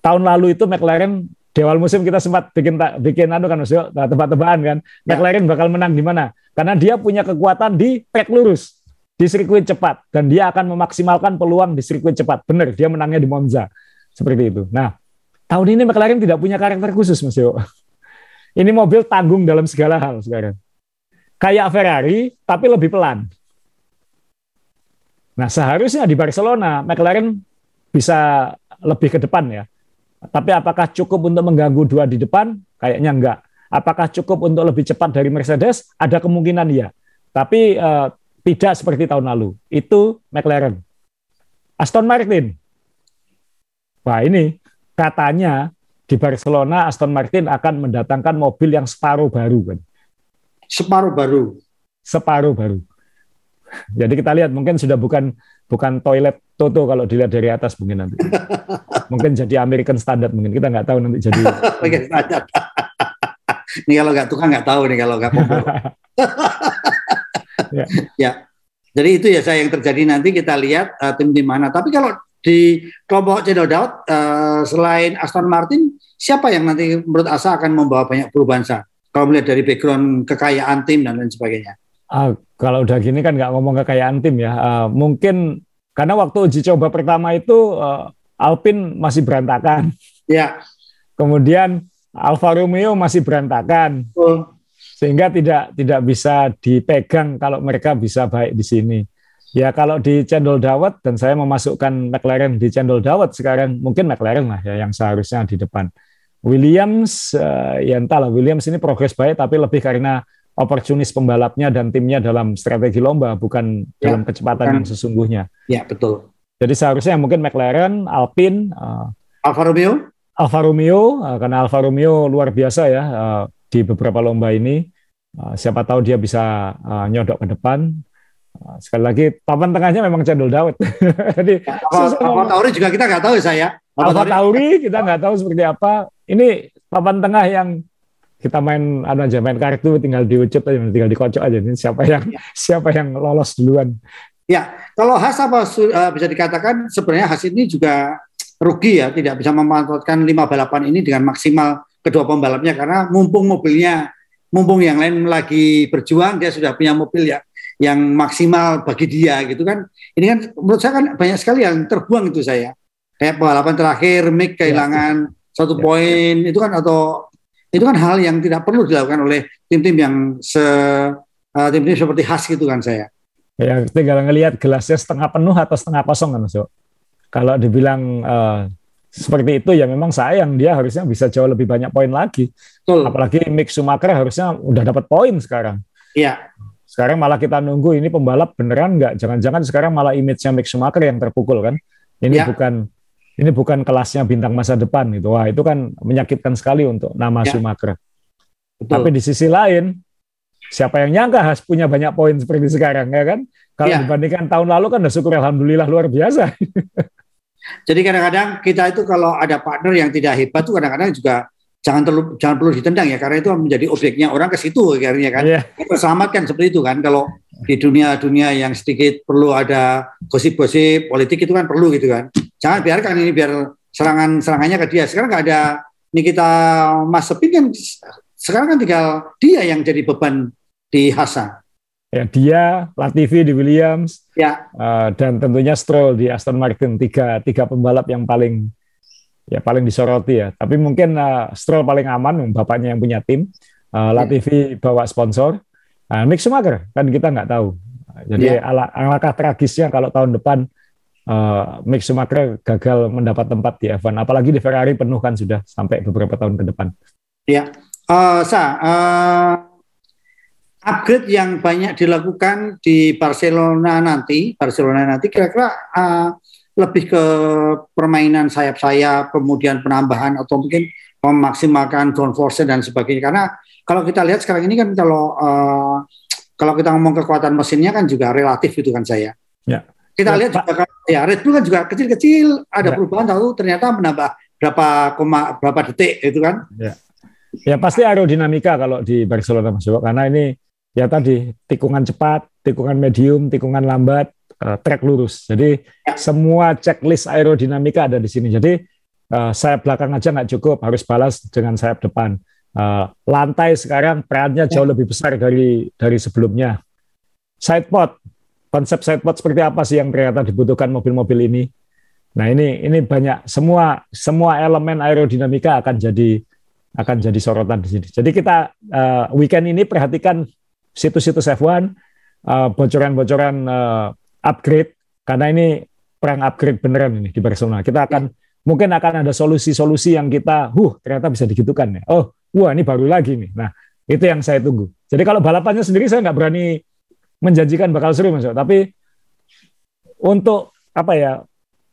tahun lalu itu McLaren di awal musim kita sempat bikin kan Mas Yo, tebak-tebakan kan. McLaren bakal menang di mana? Karena dia punya kekuatan di trek lurus, di sirkuit cepat, dan dia akan memaksimalkan peluang di sirkuit cepat. Benar, dia menangnya di Monza. Seperti itu. Nah, tahun ini McLaren tidak punya karakter khusus, Mas Yo. Ini mobil tanggung dalam segala hal sekarang. Kayak Ferrari, tapi lebih pelan. Nah, seharusnya di Barcelona, McLaren bisa lebih ke depan ya. Tapi apakah cukup untuk mengganggu dua di depan? Kayaknya enggak. Apakah cukup untuk lebih cepat dari Mercedes? Ada kemungkinan ya. Tapi tidak seperti tahun lalu. Itu McLaren. Aston Martin. Wah ini katanya di Barcelona Aston Martin akan mendatangkan mobil yang separuh baru kan. Separuh baru. Jadi kita lihat mungkin sudah bukan toilet Toto kalau dilihat dari atas mungkin nanti. Mungkin jadi American Standard mungkin, kita nggak tahu nanti jadi. Ini kalau nggak tukang nggak tahu nih kalau nggak populer. Ya. Jadi itu ya saya yang terjadi nanti kita lihat tim-tim mana. Tapi kalau di kelompok Cendol Dawet selain Aston Martin, siapa yang nanti menurut Asa akan membawa banyak perubahan Sa? Kalau melihat dari background kekayaan tim dan lain sebagainya. Kalau udah gini kan nggak ngomong kekayaan tim ya. Mungkin karena waktu uji coba pertama itu Alpine masih berantakan. Ya. Kemudian Alfa Romeo masih berantakan. Sehingga tidak bisa dipegang kalau mereka bisa baik di sini. Ya kalau di Cendol Dawet dan saya memasukkan McLaren di Cendol Dawet sekarang, mungkin McLaren lah ya yang seharusnya di depan. Williams, ya entahlah, Williams ini progres baik tapi lebih karena oportunis pembalapnya dan timnya dalam strategi lomba, bukan dalam kecepatan yang sesungguhnya. Ya, betul. Jadi seharusnya mungkin McLaren, Alpine, Alfa Romeo, karena Alfa Romeo luar biasa ya di beberapa lomba ini. Siapa tahu dia bisa nyodok ke depan. Sekali lagi, papan tengahnya memang Cendol Dawet. Jadi Alfa Tauri juga kita nggak tahu ya saya. Alfa Tauri kita nggak tahu seperti apa. Ini papan tengah yang kita main kartu, tinggal diucut aja, tinggal dikocok aja. Ini siapa yang lolos duluan. Ya, kalau Haas bisa dikatakan sebenarnya Haas ini juga rugi ya, tidak bisa memanfaatkan 5 balapan ini dengan maksimal kedua pembalapnya karena mumpung yang lain lagi berjuang, dia sudah punya mobil ya yang maksimal bagi dia gitu kan. Ini kan menurut saya kan banyak sekali yang terbuang itu saya. Kayak pengalaman terakhir Mick kehilangan 1 poin itu kan, atau itu kan hal yang tidak perlu dilakukan oleh tim-tim yang tim-tim seperti Haas gitu kan saya. Ya tinggal ngelihat gelasnya setengah penuh atau setengah kosong kan Mas. Kalau dibilang seperti itu ya memang sayang, dia harusnya bisa jauh lebih banyak poin lagi. Betul. Apalagi Mick Schumacher harusnya udah dapat poin sekarang. Iya. Sekarang malah kita nunggu ini pembalap beneran nggak? Jangan-jangan sekarang malah image-nya Mick Schumacher yang terpukul kan? Ini bukan kelasnya bintang masa depan gitu. Wah, itu kan menyakitkan sekali untuk nama Schumacher. Betul. Tapi di sisi lain, siapa yang nyangka Haas punya banyak poin seperti sekarang ya kan? Kalau dibandingkan tahun lalu kan udah syukur alhamdulillah luar biasa. Jadi kadang-kadang kita itu kalau ada partner yang tidak hebat tuh kadang-kadang juga jangan perlu ditendang ya, karena itu menjadi objeknya orang ke situ akhirnya kan. Kita selamatkan seperti itu kan. Kalau di dunia yang sedikit perlu ada gosip-gosip politik itu kan perlu gitu kan. Jangan biarkan ini biar serangannya ke dia. Sekarang nggak ada Nikita Mazepin kan, sekarang kan tinggal dia yang jadi beban di Haas. Ya, dia, Latifi di Williams, dan tentunya Stroll di Aston Martin, tiga pembalap yang paling disoroti ya. Tapi mungkin Stroll paling aman, bapaknya yang punya tim. Latifi bawa sponsor. Mick Schumacher kan kita nggak tahu. Jadi alangkah tragisnya kalau tahun depan Mick Schumacher gagal mendapat tempat di F1. Apalagi di Ferrari penuh kan sudah sampai beberapa tahun ke depan. Ya, upgrade yang banyak dilakukan di Barcelona nanti kira-kira lebih ke permainan sayap-sayap, kemudian penambahan atau mungkin memaksimalkan downforce dan sebagainya. Karena kalau kita lihat sekarang ini kan kalau kita ngomong kekuatan mesinnya kan juga relatif gitu kan saya. Ya. Kita lihat juga Red Bull kan juga kecil-kecil ada perubahan, lalu ternyata menambah berapa detik gitu kan. Ya pasti aerodinamika kalau di Barcelona Mas Joko, karena ini ya tadi tikungan cepat, tikungan medium, tikungan lambat, trek lurus. Jadi semua checklist aerodinamika ada di sini. Jadi sayap belakang aja nggak cukup, harus balas dengan sayap depan. Lantai sekarang perannya jauh lebih besar dari sebelumnya. Sidepod, konsep sidepod seperti apa sih yang ternyata dibutuhkan mobil-mobil ini? Nah ini banyak, semua elemen aerodinamika akan jadi sorotan di sini. Jadi kita weekend ini perhatikan situs-situs F1, bocoran-bocoran upgrade, karena ini perang upgrade beneran ini di Barcelona. Kita mungkin akan ada solusi-solusi yang kita, ternyata bisa digitukan ya. Wah ini baru lagi nih. Nah itu yang saya tunggu. Jadi kalau balapannya sendiri saya nggak berani menjanjikan bakal seru Mas, tapi untuk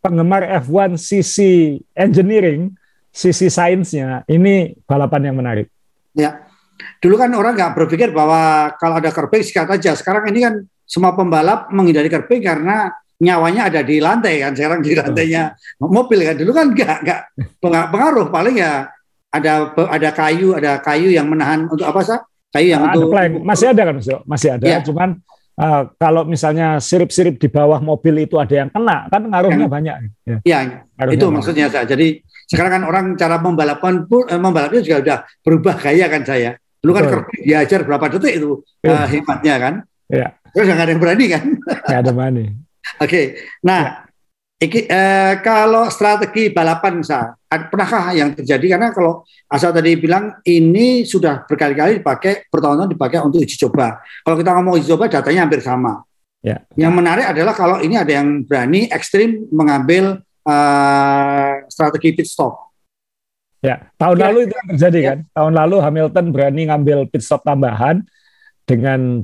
penggemar F1 sisi engineering, sisi sainsnya, ini balapan yang menarik. Ya, dulu kan orang nggak berpikir bahwa kalau ada curbing sikat aja. Sekarang ini kan semua pembalap menghindari curbing karena nyawanya ada di lantai kan. Sekarang di lantainya mobil kan. Dulu kan nggak pengaruh, paling ya ada kayu yang menahan untuk apa sih? Kayu yang untuk plank. Masih ada kan Mas? Masih ada. Ya. Cuman kalau misalnya sirip-sirip di bawah mobil itu ada yang kena, kan ngaruhnya banyak. Iya, itu maksudnya saya. Jadi sekarang kan orang cara membalapnya juga udah berubah gaya kan saya. Dulu kan diajar berapa detik itu hematnya kan. Iya. Terus nggak ada yang berani kan. Nggak ada berani. Oke, nah kalau strategi balapan pernahkah yang terjadi? Karena kalau Asa tadi bilang ini sudah berkali-kali dipakai, bertahun-tahun dipakai untuk uji coba. Kalau kita ngomong uji coba, datanya hampir sama. Ya. Yang menarik adalah kalau ini ada yang berani ekstrim mengambil strategi pit stop. Ya, tahun lalu itu yang terjadi kan. Tahun lalu Hamilton berani ngambil pit stop tambahan dengan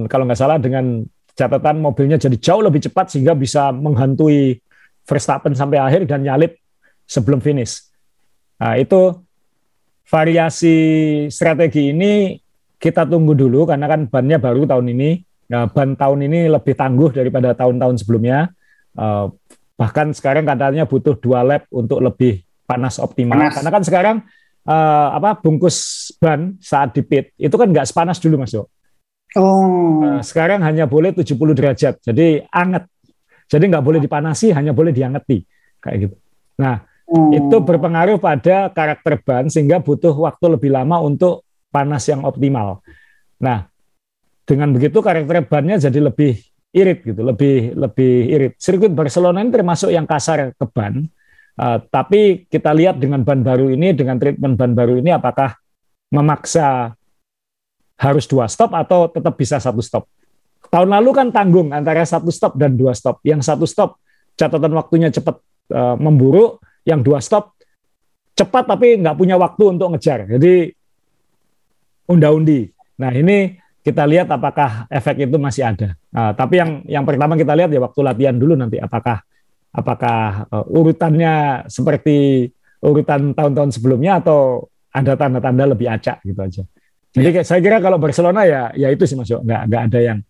kalau nggak salah dengan catatan mobilnya jadi jauh lebih cepat sehingga bisa menghantui Verstappen sampai akhir dan nyalip sebelum finish. Nah, itu variasi strategi ini kita tunggu dulu karena kan bannya baru tahun ini. Nah, ban tahun ini lebih tangguh daripada tahun-tahun sebelumnya. Bahkan sekarang katanya butuh 2 lap untuk lebih panas optimal. Karena kan sekarang bungkus ban saat di pit itu kan nggak sepanas dulu, Mas Jo. Sekarang hanya boleh 70 derajat, jadi anget. Jadi nggak boleh dipanasi, hanya boleh diangeti, kayak gitu. Nah, itu berpengaruh pada karakter ban sehingga butuh waktu lebih lama untuk panas yang optimal. Nah, dengan begitu karakter bannya jadi lebih irit gitu, lebih irit. Sirkuit Barcelona ini termasuk yang kasar ke ban, tapi kita lihat dengan ban baru ini, dengan treatment ban baru ini, apakah memaksa harus 2 stop atau tetap bisa 1 stop. Tahun lalu kan tanggung antara 1 stop dan 2 stop. Yang 1 stop catatan waktunya cepat memburuk, yang 2 stop cepat tapi nggak punya waktu untuk ngejar. Jadi unda-undi. Nah, ini kita lihat apakah efek itu masih ada. Tapi yang pertama kita lihat ya waktu latihan dulu nanti apakah urutannya seperti urutan tahun-tahun sebelumnya atau ada tanda-tanda lebih acak gitu aja. Jadi saya kira kalau Barcelona ya itu sih Mas Jo, nggak ada yang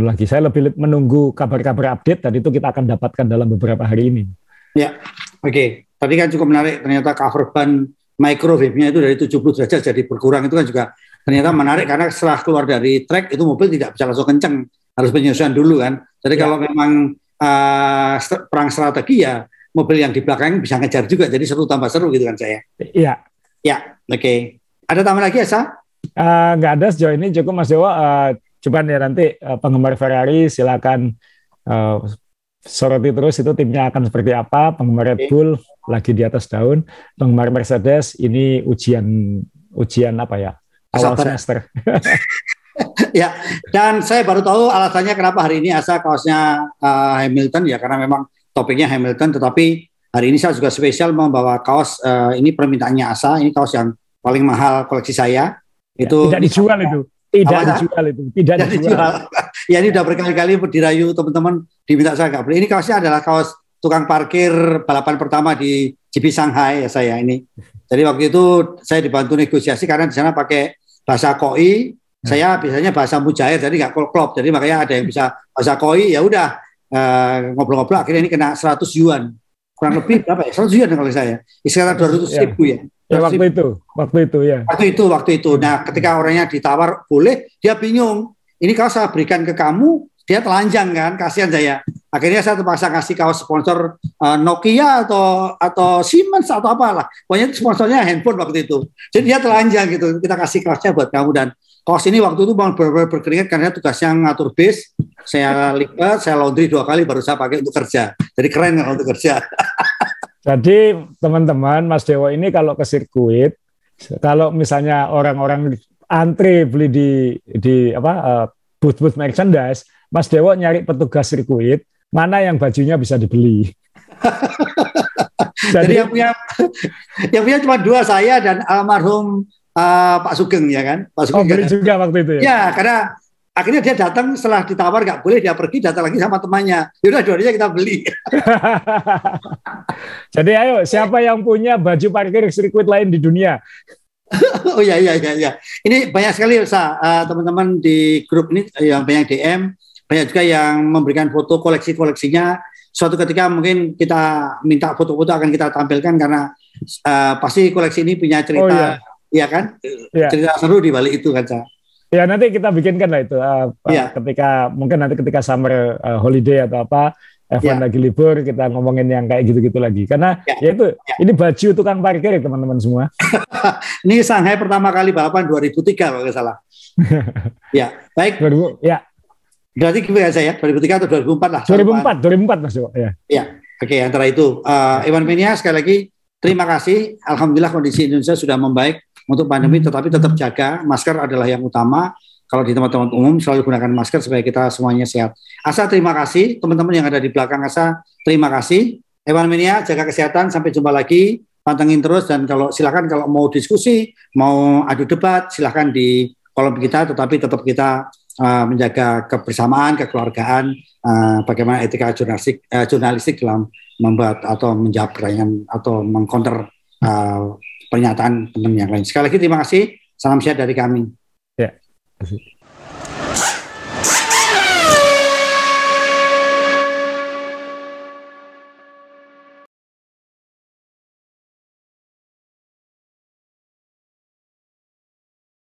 lagi. Saya lebih menunggu kabar-kabar update dan itu kita akan dapatkan dalam beberapa hari ini. Ya, oke. Tadi kan cukup menarik ternyata cover ban microwave-nya itu dari 70 derajat jadi berkurang, itu kan juga ternyata menarik karena setelah keluar dari track itu mobil tidak bisa langsung kenceng, harus penyesuaian dulu kan. Jadi kalau memang perang strategi ya mobil yang di belakang bisa ngejar juga, jadi seru tambah seru gitu kan saya. Iya. Ya, oke. Ada tambahan lagi ya, Sa? Nggak ada sejauh ini, cukup Mas Dewa. Cuman ya nanti penggemar Ferrari silakan soroti terus itu timnya akan seperti apa. Penggemar Red Bull lagi di atas daun, penggemar Mercedes ini ujian apa ya, awal semester. Ya, dan saya baru tahu alasannya kenapa hari ini Asa kaosnya Hamilton ya, karena memang topiknya Hamilton, tetapi hari ini saya juga spesial membawa kaos ini permintaannya Asa, ini kaos yang paling mahal koleksi saya. Itu tidak dijual itu. Tidak dijual. Ya, ini udah berkali-kali dirayu teman-teman, diminta saya nggak beli. Ini kaosnya adalah kaos tukang parkir balapan pertama di GP Shanghai ya saya ini. Jadi waktu itu saya dibantu negosiasi karena di sana pakai bahasa koi, saya biasanya bahasa mujair, jadi nggak klop. Jadi makanya ada yang bisa bahasa koi, ya udah ngobrol-ngobrol. Akhirnya ini kena 100 yuan, kurang lebih berapa ya? 100 yuan kalau saya, sekitar 200.000 ya. Ya, waktu itu. Nah, ketika orangnya ditawar boleh, dia bingung. Ini kaos saya berikan ke kamu, dia telanjang kan, kasihan saya. Akhirnya saya terpaksa kasih kaos sponsor Nokia atau Siemens atau apalah. Pokoknya sponsornya handphone waktu itu. Jadi dia telanjang gitu. Kita kasih kaosnya buat kamu, dan kaos ini waktu itu benar-benar berkeringat karena tugasnya ngatur bis. Saya lipat, saya laundry 2 kali baru saya pakai untuk kerja. Jadi keren kalau untuk kerja. Jadi teman-teman, Mas Dewo ini kalau ke sirkuit, kalau misalnya orang-orang antri beli di booth merchandise, Mas Dewo nyari petugas sirkuit mana yang bajunya bisa dibeli. Jadi yang punya cuma 2, saya dan almarhum Pak Sugeng ya kan. Pak Sugeng beli juga waktu itu ya. Ya, karena akhirnya dia datang setelah ditawar nggak boleh, dia pergi, datang lagi sama temannya. Yaudah, dua-duanya kita beli. Jadi ayo, siapa yang punya baju parkir sirkuit lain di dunia? Oh iya. Ini banyak sekali teman-teman di grup ini yang banyak DM, banyak juga yang memberikan foto koleksi-koleksinya. Suatu ketika mungkin kita minta foto-foto akan kita tampilkan karena pasti koleksi ini punya cerita, ya kan? Ya. Cerita seru di balik itu kan, Sa. Ya nanti kita bikinkan lah itu Ya. ketika summer holiday atau apa, Evan lagi libur, kita ngomongin yang kayak gitu-gitu lagi. Karena ya itu ini baju tukang parkir teman-teman semua. Ini Shanghai pertama kali balapan 2003 kalau nggak salah. Ya, baik. Ya. Berarti gimana saya? 2003 atau 2004 lah. 2004 Mas Jo. Ya. Ya, oke. Antara itu, Evan Mania sekali lagi terima kasih. Alhamdulillah kondisi Indonesia sudah membaik untuk pandemi, tetapi tetap jaga masker adalah yang utama. Kalau di tempat-tempat umum selalu gunakan masker supaya kita semuanya sehat. Asa terima kasih, teman-teman yang ada di belakang Asa terima kasih. Evan Mania jaga kesehatan, sampai jumpa lagi. Pantengin terus dan silakan kalau mau diskusi, mau adu debat, silakan di kolom kita. Tetapi tetap kita menjaga kebersamaan, kekeluargaan, bagaimana etika jurnalistik dalam membuat atau menjawab pertanyaan atau mengcounter pernyataan teman yang lain. Sekali lagi terima kasih. Salam sehat dari kami. Ya. Terima kasih.